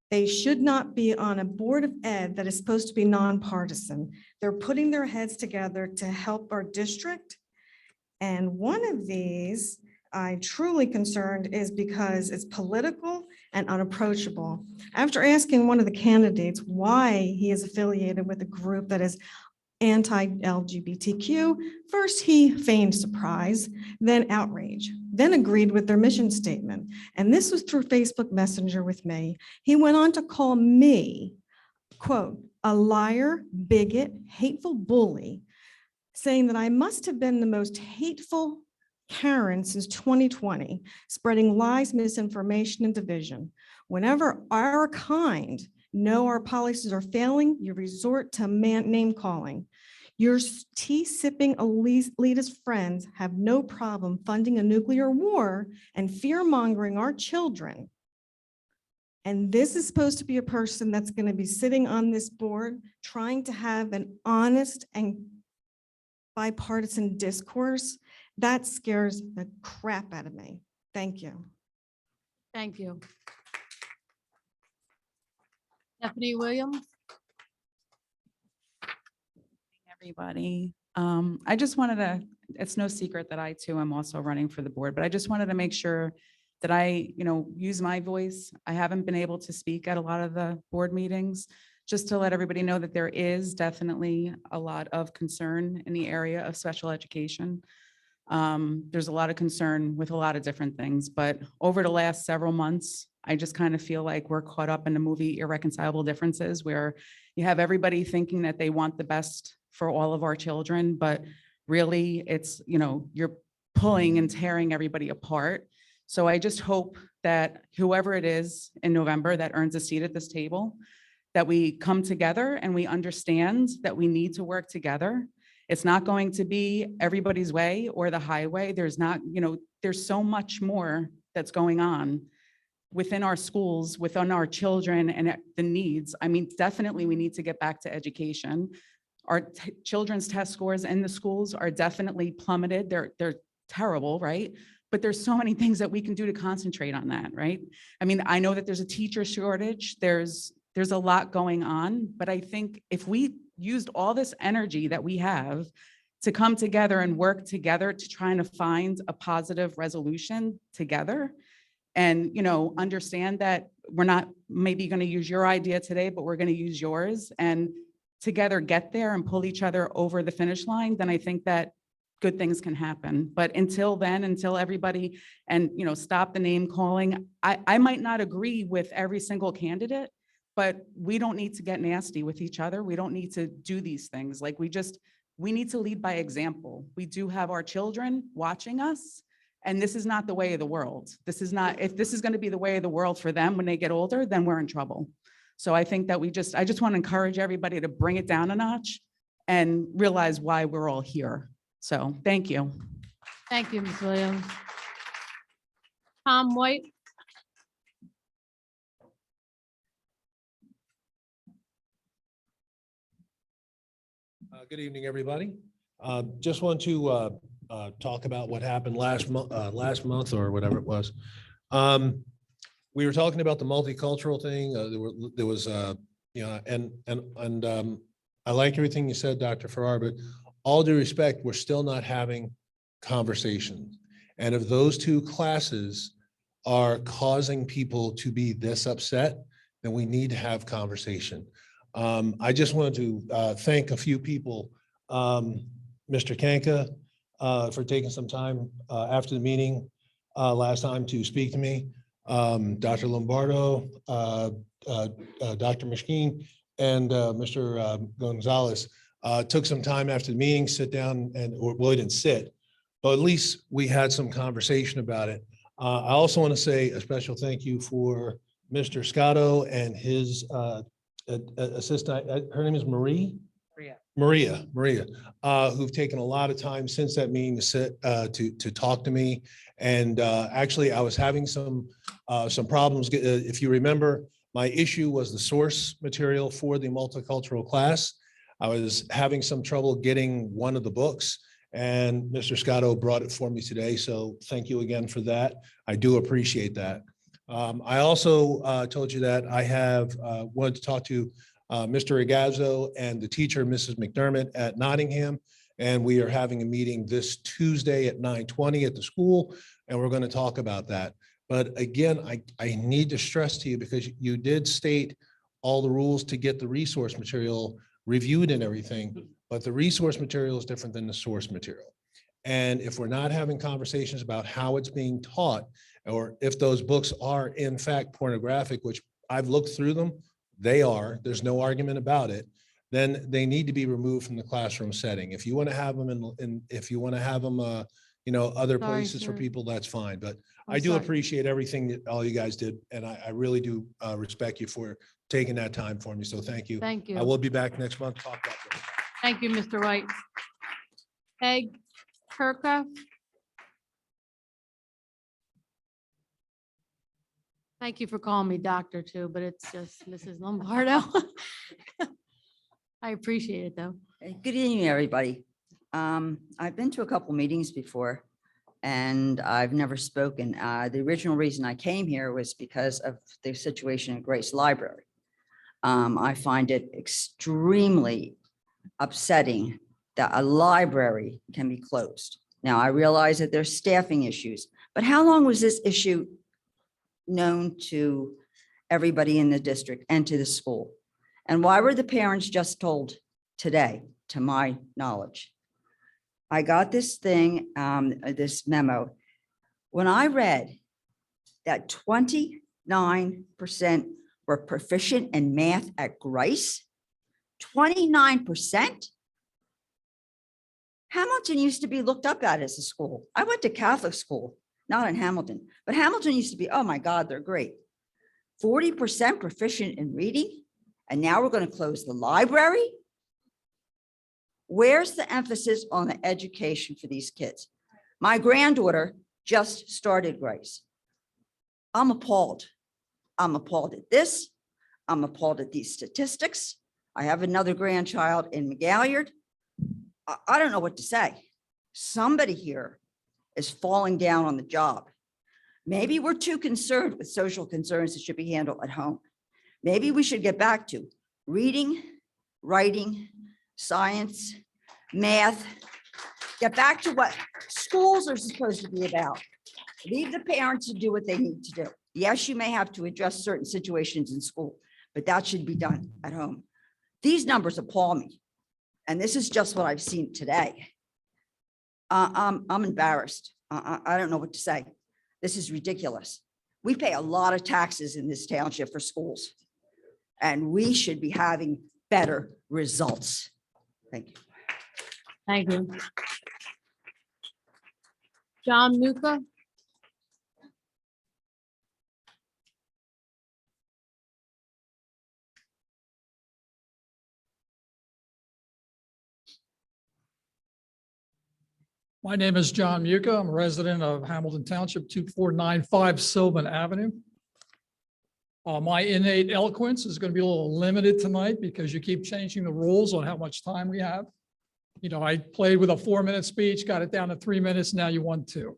They should not be on a Board of Ed that is supposed to be nonpartisan. They're putting their heads together to help our district. And one of these I'm truly concerned is because it's political and unapproachable. After asking one of the candidates why he is affiliated with a group that is anti-LGBTQ, first he feigned surprise, then outrage, then agreed with their mission statement. And this was through Facebook Messenger with me. He went on to call me, quote, a liar, bigot, hateful bully, saying that I must have been the most hateful Karen since 2020, spreading lies, misinformation, and division. Whenever our kind know our policies are failing, you resort to name calling. Your tea-sipping elitist friends have no problem funding a nuclear war and fear-mongering our children. And this is supposed to be a person that's going to be sitting on this board trying to have an honest and bipartisan discourse. That scares the crap out of me. Thank you. Thank you. Stephanie Williams? Everybody. I just wanted to, it's no secret that I too am also running for the board, but I just wanted to make sure that I, use my voice. I haven't been able to speak at a lot of the board meetings, just to let everybody know that there is definitely a lot of concern in the area of special education. There's a lot of concern with a lot of different things, but over the last several months, I just kind of feel like we're caught up in the movie Irreconcilable Differences, where you have everybody thinking that they want the best for all of our children, but really it's, you're pulling and tearing everybody apart. So I just hope that whoever it is in November that earns a seat at this table, that we come together and we understand that we need to work together. It's not going to be everybody's way or the highway. There's not, there's so much more that's going on within our schools, within our children and the needs. I mean, definitely we need to get back to education. Our children's test scores in the schools are definitely plummeted. They're terrible, right? But there's so many things that we can do to concentrate on that, right? I mean, I know that there's a teacher shortage. There's a lot going on, but I think if we used all this energy that we have to come together and work together to try to find a positive resolution together and, understand that we're not maybe going to use your idea today, but we're going to use yours and together get there and pull each other over the finish line, then I think that good things can happen. But until then, until everybody and, stop the name calling, I might not agree with every single candidate, but we don't need to get nasty with each other. We don't need to do these things. Like we need to lead by example. We do have our children watching us, and this is not the way of the world. This is not, if this is going to be the way of the world for them when they get older, then we're in trouble. So I think that I just want to encourage everybody to bring it down a notch and realize why we're all here. So thank you. Thank you, Ms. Williams. Tom White? Good evening, everybody. Just want to talk about what happened last month or whatever it was. We were talking about the multicultural thing. There was, and I like everything you said, Dr. Farrar, but all due respect, we're still not having conversations. And if those two classes are causing people to be this upset, then we need to have conversation. I just wanted to thank a few people, Mr. Kanka, for taking some time after the meeting last time to speak to me, Dr. Lombardo, Dr. Mashkeen, and Mr. Gonzalez took some time after the meeting, sit down, well, we didn't sit, but at least we had some conversation about it. I also want to say a special thank you for Mr. Scotto and his assistant, her name is Maria, who've taken a lot of time since that meeting to sit to talk to me. And actually, I was having some problems. If you remember, my issue was the source material for the multicultural class. I was having some trouble getting one of the books, and Mr. Scotto brought it for me today. So thank you again for that. I do appreciate that. I also told you that I have wanted to talk to Mr. Regazzo and the teacher, Mrs. McDermott at Nottingham, And we are having a meeting this Tuesday at 9:20 at the school, and we're going to talk about that. But again, I need to stress to you, because you did state all the rules to get the resource material reviewed and everything, but the resource material is different than the source material. And if we're not having conversations about how it's being taught, or if those books are in fact pornographic, which I've looked through them, they are, there's no argument about it, then they need to be removed from the classroom setting. If you want to have them if you want to have them, other Sorry, places for sir. people, that's fine. But I'm I do sorry. appreciate everything that all you guys did. And I really do respect you for taking that time for me. So thank you. Thank you. I will be back next month. to talk about this. Thank you, Mr. White. Peg Kirka. Thank you for calling me doctor too, but it's just Mrs. Lombardo. I appreciate it though. Good evening, everybody. I've been to a couple meetings before and I've never spoken. The original reason I came here was because of the situation at Grace Library. I find it extremely upsetting that a library can be closed. Now, I realize that there's staffing issues, but how long was this issue known to everybody in the district and to the school? And why were the parents just told today, to my knowledge? I got this thing, this memo. When I read that 29% were proficient in math at Grice, 29%? Hamilton used to be looked up at as a school. I went to Catholic school, not in Hamilton, but Hamilton used to be, oh my God, they're great. 40% proficient in reading, and now we're going to close the library? Where's the emphasis on the education for these kids? My granddaughter just started Grace. I'm appalled. I'm appalled at this. I'm appalled at these statistics. I have another grandchild in McGalliard. I don't know what to say. Somebody here is falling down on the job. Maybe we're too concerned with social concerns that should be handled at home. Maybe we should get back to reading, writing, science, math, get back to what schools are supposed to be about. Leave the parents to do what they need to do. Yes, you may have to address certain situations in school, but that should be done at home. These numbers appall me. And this is just what I've seen today. I'm embarrassed. I don't know what to say. This is ridiculous. We pay a lot of taxes in this township for schools, and we should be having better results. Thank you. Thank you. John Nuka. My name is John Muka. I'm a resident of Hamilton Township, 2495 Sylvan Avenue. My innate eloquence is going to be a little limited tonight because you keep changing the rules on how much time we have. You know, I played with a 4-minute speech, got it down to 3 minutes. Now you want 2.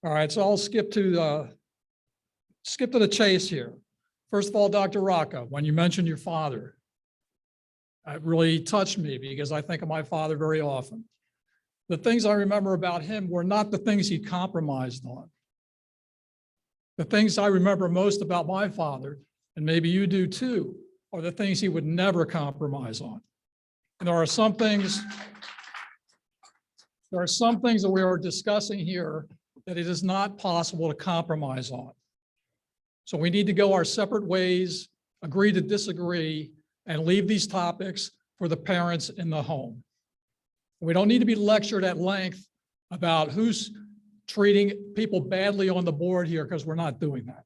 All right, so I'll skip to the chase here. First of all, Dr. Rocca, when you mentioned your father, it really touched me because I think of my father very often. The things I remember about him were not the things he compromised on. The things I remember most about my father, and maybe you do too, are the things he would never compromise on. And there are some things that we are discussing here that it is not possible to compromise on. So we need to go our separate ways, agree to disagree, and leave these topics for the parents in the home. We don't need to be lectured at length about who's treating people badly on the board here, because we're not doing that.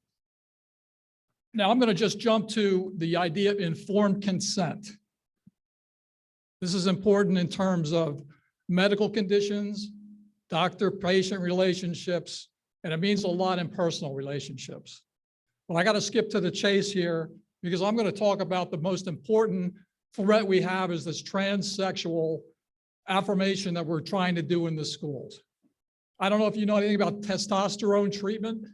Now, I'm going to just jump to the idea of informed consent. This is important in terms of medical conditions, doctor-patient relationships, and it means a lot in personal relationships. But I got to skip to the chase here because I'm going to talk about the most important threat we have is this transsexual affirmation that we're trying to do in the schools. I don't know if you know anything about testosterone treatment.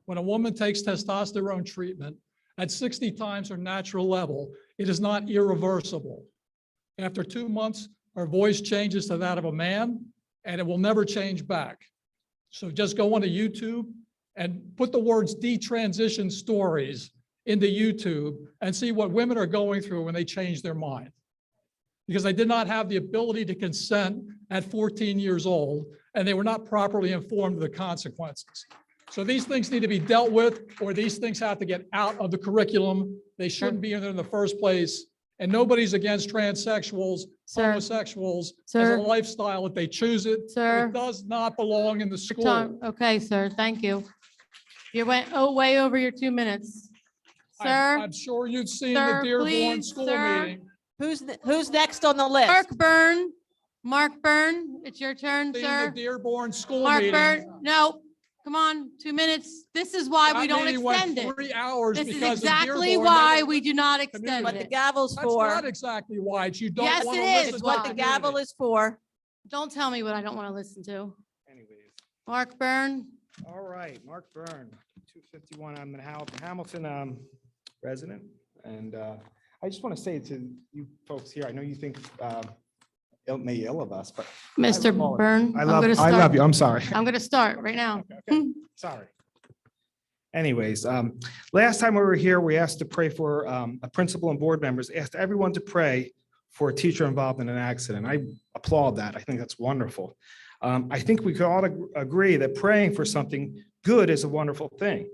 When a woman takes testosterone treatment at 60 times her natural level, it is not irreversible. After 2 months, her voice changes to that of a man, and it will never change back. So just go onto YouTube and put the words detransition stories into YouTube and see what women are going through when they change their mind. Because they did not have the ability to consent at 14 years old, and they were not properly informed of the consequences. So these things need to be dealt with, or these things have to get out of the curriculum. They shouldn't be in there in the first place. And nobody's against transsexuals, homosexuals, as a Sir. lifestyle if they choose it. but Sir. It does not belong in the school. Time. Okay, sir, thank you. You went way over your 2 minutes. Sir, I'm sure you've seen Sir, the Dearborn please, School sir. Meeting. Who's next on the list? Mark Byrne, it's your turn, Seen the sir. Dearborn School Mark Meeting. Byrne, no, come on, 2 minutes. This is why we That don't meeting went extend it. 3 hours This is because of exactly Dearborn. why we do not extend What the it. gavel's That's for. not exactly why. It's you don't Yes, want it to is. listen. It's to what the community. gavel is for. Don't tell me what I don't want to listen to. Anyways, Mark Byrne, all right, Mark Byrne, 251. I'm a Hamilton resident. And I just want to say to you folks here, I know you think may ill of us, but. I Mr. love all of you. Byrne, I I'm love, gonna I love start- you. I'm sorry. I'm going to start right now. Sorry. Anyways, last time we were here, we asked to pray for a principal and board members, asked everyone to pray for a teacher involved in an accident. I applaud that. I think that's wonderful. I think we could all agree that praying for something good is a wonderful thing.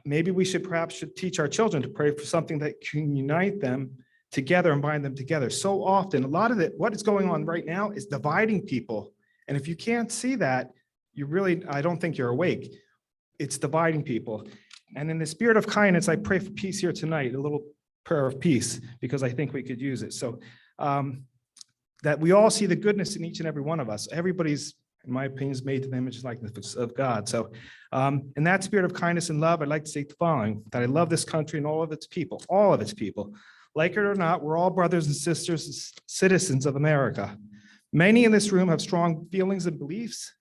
Maybe we perhaps should teach our children to pray for something that can unite them together and bind them together. So often, a lot of what is going on right now is dividing people. And if you can't see that, I don't think you're awake. It's dividing people. And in the spirit of kindness, I pray for peace here tonight, a little prayer of peace, because I think we could use it. So that we all see the goodness in each and every one of us. Everybody's, in my opinion, is made to the image and likeness of God. So in that spirit of kindness and love, I'd like to say the following, that I love this country and all of its people, all of its people. Like it or not, we're all brothers and sisters, citizens of America. Many in this room have strong feelings and beliefs.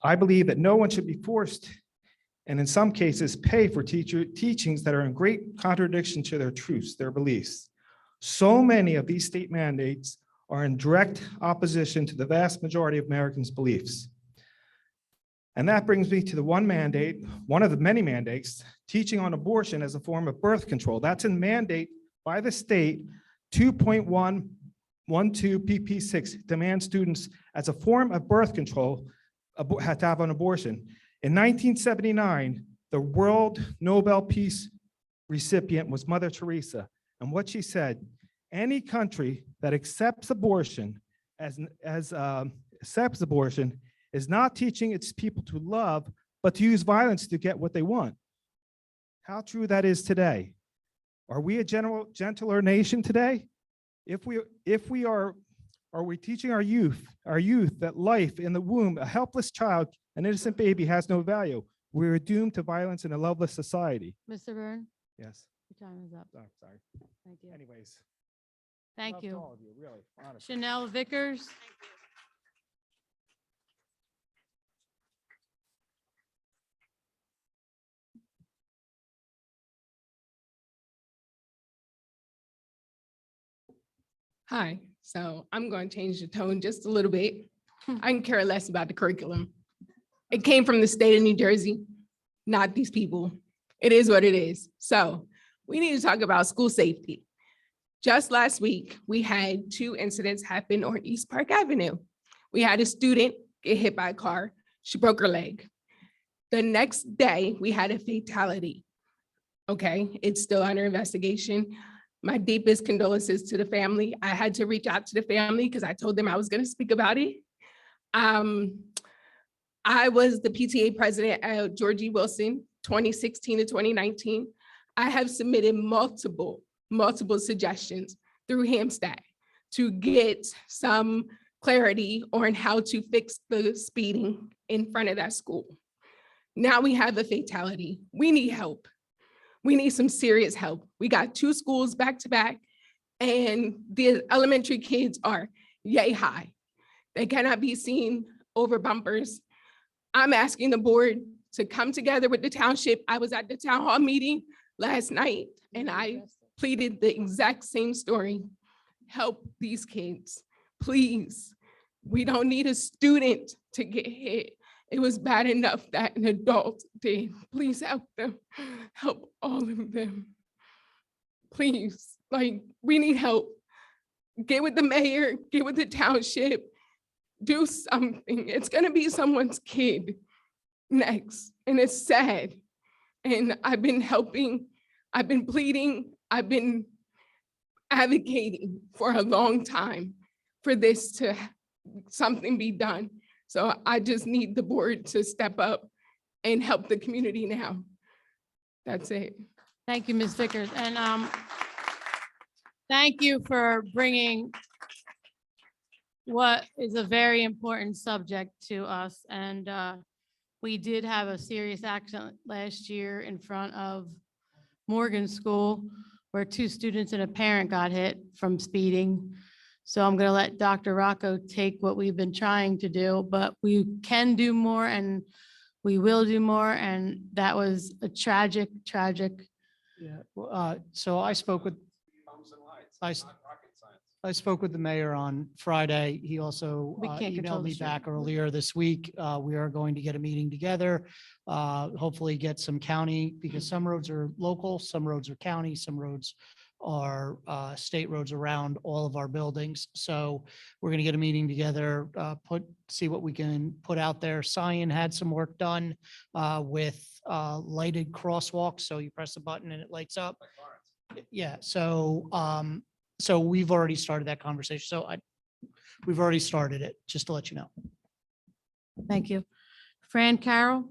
I believe that no one should be forced, and in some cases, pay for teachings that are in great contradiction to their truths, their beliefs. So many of these state mandates are in direct opposition to the vast majority of Americans' beliefs. And that brings me to the one mandate, one of the many mandates, teaching on abortion as a form of birth control. That's a mandate by the state, 2.112 PP6 demands students as a form of birth control had to have an abortion. In 1979, the World Nobel Peace recipient was Mother Teresa. And what she said, any country that accepts abortion accepts abortion is not teaching its people to love, but to use violence to get what they want. How true that is today. Are we a gentler nation today? If we are we teaching our youth that life in the womb, a helpless child, an innocent baby has no value? We're doomed to violence in a loveless society. Mr. Byrne, Yes. your time is up. Oh, sorry. Thank you. Anyways. Thank love to you. all of you, really, honestly. Chanel Vickers. Hi, so I'm going to change the tone just a little bit. I can care less about the curriculum. It came from the state of New Jersey, not these people. It is what it is. So we need to talk about school safety. Just last week, we had 2 incidents happen on East Park Avenue. We had a student get hit by a car. She broke her leg. The next day, we had a fatality. Okay, it's still under investigation. My deepest condolences to the family. I had to reach out to the family because I told them I was going to speak about it. I was the PTA president at Georgie Wilson, 2016 to 2019. I have submitted multiple suggestions through Hampstead to get some clarity on how to fix the speeding in front of that school. Now we have a fatality. We need help. We need some serious help. We got 2 schools back to back, and the elementary kids are yay high. They cannot be seen over bumpers. I'm asking the board to come together with the township. I was at the town hall meeting last night, and I pleaded the exact same story. Help these kids. Please, we don't need a student to get hit. It was bad enough that an adult did. Please help them, help all of them. Please, like, we need help. Get with the mayor, get with the township, do something. It's gonna be someone's kid next, and it's sad. And I've been helping, I've been pleading, I've been advocating for a long time for this to something be done. So I just need the board to step up and help the community now. That's it. Thank you, Ms. Vickers. And thank you for bringing what is a very important subject to us. And we did have a serious accident last year in front of Morgan School where 2 students and a parent got hit from speeding. So I'm going to let Dr. Rocco take what we've been trying to do, but we can do more and we will do more. And that was a tragic. Yeah, well, so I spoke with, I spoke with the mayor on Friday. He also We can't control emailed the me street. back earlier this week. We are going to get a meeting together, hopefully get some county, because some roads are local, some roads are county, some roads are state roads around all of our buildings. So we're going to get a meeting together, see what we can put out there. Cyan had some work done with lighted crosswalks. So you press a button and it lights up. Yeah, so we've already started that conversation. So we've already started it, just to let you know. Thank you. Fran Carroll?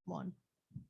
One.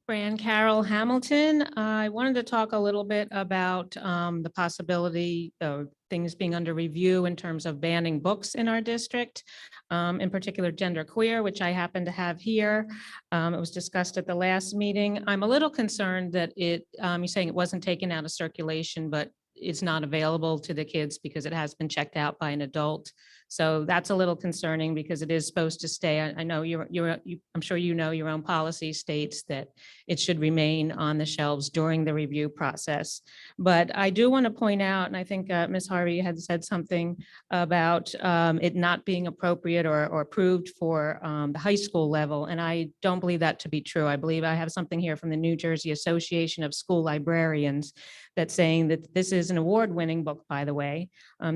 Fran Carroll Hamilton. I wanted to talk a little bit about the possibility of things being under review in terms of banning books in our district, in particular genderqueer, which I happen to have here. It was discussed at the last meeting. I'm a little concerned that you're saying it wasn't taken out of circulation, but it's not available to the kids because it has been checked out by an adult. So that's a little concerning because it is supposed to stay. I know I'm sure you know your own policy states that it should remain on the shelves during the review process. But I do want to point out, and I think Ms. Harvey had said something about it not being appropriate or approved for the high school level. And I don't believe that to be true. I believe I have something here from the New Jersey Association of School Librarians that's saying that this is an award-winning book, by the way,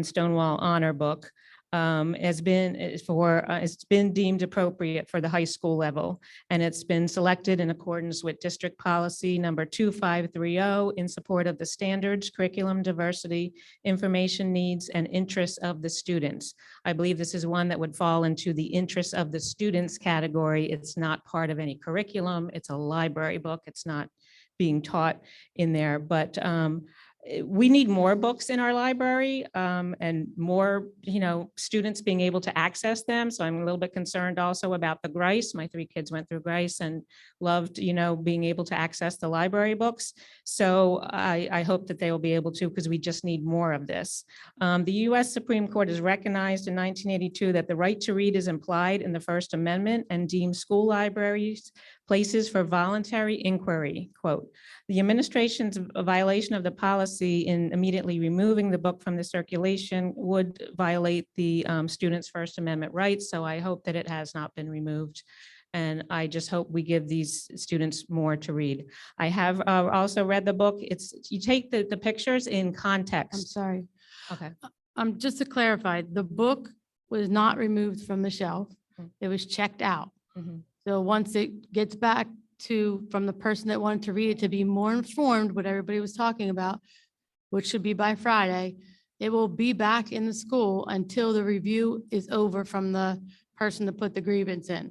Stonewall Honor Book. It's been deemed appropriate for the high school level, and it's been selected in accordance with district policy number 2530 in support of the standards, curriculum, diversity, information needs, and interests of the students. I believe this is one that would fall into the interests of the students category. It's not part of any curriculum. It's a library book. It's not being taught in there, but we need more books in our library and more, students being able to access them. So I'm a little bit concerned also about the Grice. My 3 kids went through Grice and loved, being able to access the library books. So I hope that they will be able to, because we just need more of this. The US Supreme Court has recognized in 1982 that the right to read is implied in the First Amendment and deemed school libraries places for voluntary inquiry, quote. The administration's violation of the policy in immediately removing the book from the circulation would violate the students' First Amendment rights. So I hope that it has not been removed. And I just hope we give these students more to read. I have also read the book. You take the pictures in context. I'm sorry. Okay. Just to clarify, the book was not removed from the shelf. It was checked out. Mhm. So once it gets back from the person that wanted to read it to be more informed what everybody was talking about, which should be by Friday, it will be back in the school until the review is over from the person that put the grievance in.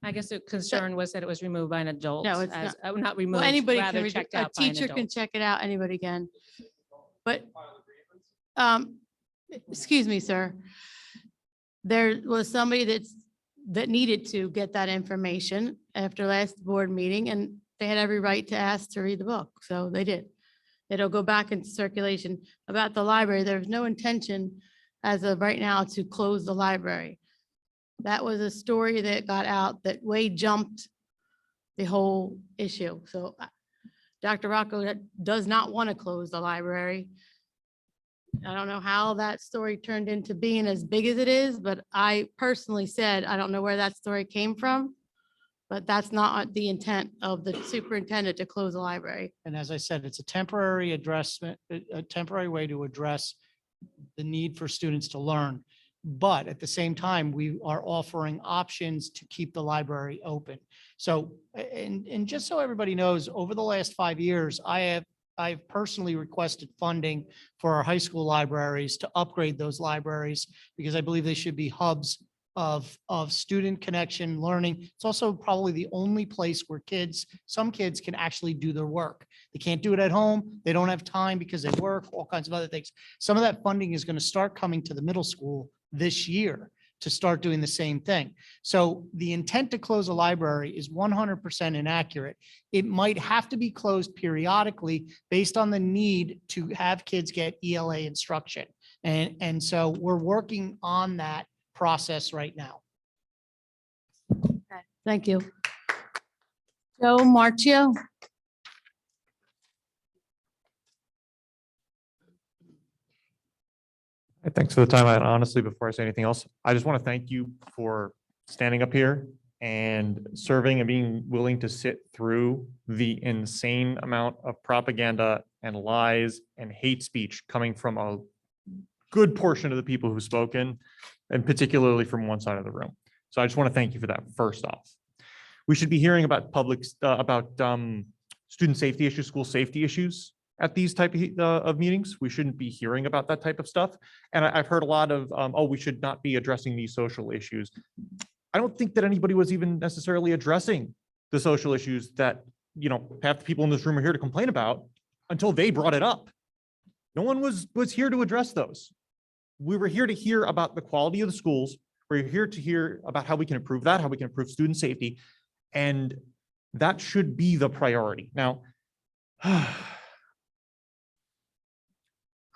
I guess the concern was that it was removed by an adult. No, it's Not removed, Well, anybody can, rather checked a out by an teacher can adult. check it out, anybody can. But, excuse me, sir. There was somebody that needed to get that information after last board meeting, and they had every right to ask to read the book, so they did. It'll go back into circulation. About the library, there's no intention as of right now to close the library. That was a story that got out that way jumped the whole issue. So Dr. Rocco does not want to close the library. I don't know how that story turned into being as big as it is, but I personally said, I don't know where that story came from, but that's not the intent of the superintendent to close the library. And as I said, it's a temporary addressment, a temporary way to address the need for students to learn. But at the same time, we are offering options to keep the library open. So, and just so everybody knows, over the last 5 years, I've personally requested funding for our high school libraries to upgrade those libraries because I believe they should be hubs of student connection, learning. It's also probably the only place where some kids can actually do their work. They can't do it at home. They don't have time because they work, all kinds of other things. Some of that funding is going to start coming to the middle school this year to start doing the same thing. So the intent to close a library is 100% inaccurate. It might have to be closed periodically based on the need to have kids get ELA instruction. And so we're working on that process right now. Thank you. Joe Marchio. Thanks for the time. And honestly, before I say anything else, I just want to thank you for standing up here and serving and being willing to sit through the insane amount of propaganda and lies and hate speech coming from a good portion of the people who've spoken, and particularly from one side of the room. So I just want to thank you for that first off. We should be hearing about student safety issues, school safety issues at these type of meetings. We shouldn't be hearing about that type of stuff. And I've heard a lot of, oh, we should not be addressing these social issues. I don't think that anybody was even necessarily addressing the social issues that, you know, half the people in this room are here to complain about until they brought it up. No one was here to address those. We were here to hear about the quality of the schools. We're here to hear about how we can improve that, how we can improve student safety. And that should be the priority. Now,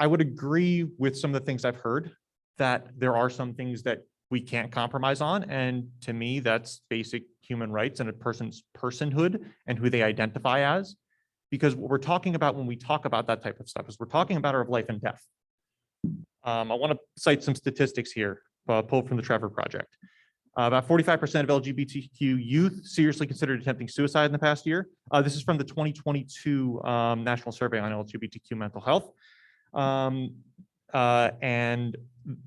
I would agree with some of the things I've heard, that there are some things that we can't compromise on. And to me, that's basic human rights and a person's personhood and who they identify as. Because what we're talking about when we talk about that type of stuff is we're talking about our life and death. I want to cite some statistics here, pulled from the Trevor Project. About 45% of LGBTQ youth seriously considered attempting suicide in the past year. This is from the 2022 National Survey on LGBTQ mental health. And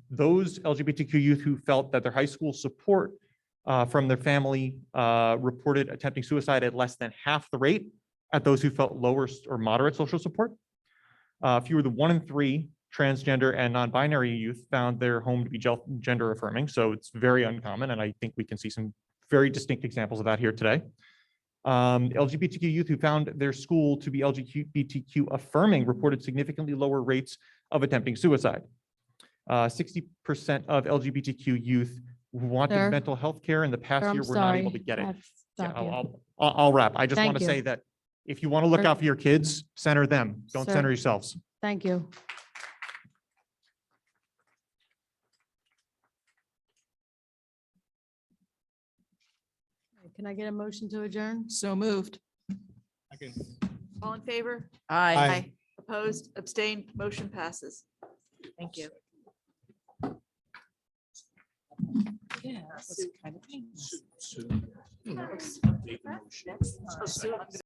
those LGBTQ youth who felt that their high school support from their family reported attempting suicide at less than half the rate at those who felt lower or moderate social support. Fewer than 1 in 3 transgender and non-binary youth found their home to be gender affirming. So it's very uncommon. And I think we can see some very distinct examples of that here today. LGBTQ youth who found their school to be LGBTQ affirming reported significantly lower rates of attempting suicide. 60% of LGBTQ youth who wanted Sir? mental health care in the past I'm year were not able to sorry. get I it. have to Yeah, stop you. I'll wrap. I just Thank want to you. say that if you want to look Sir? out for your kids, center them. Don't Sir? center yourselves. Thank you. Can I get a motion to adjourn? So moved. All in favor? Aye. Opposed, abstained, motion passes. Thank you. Yeah, that was kind of. Oh, Sue, I'm gonna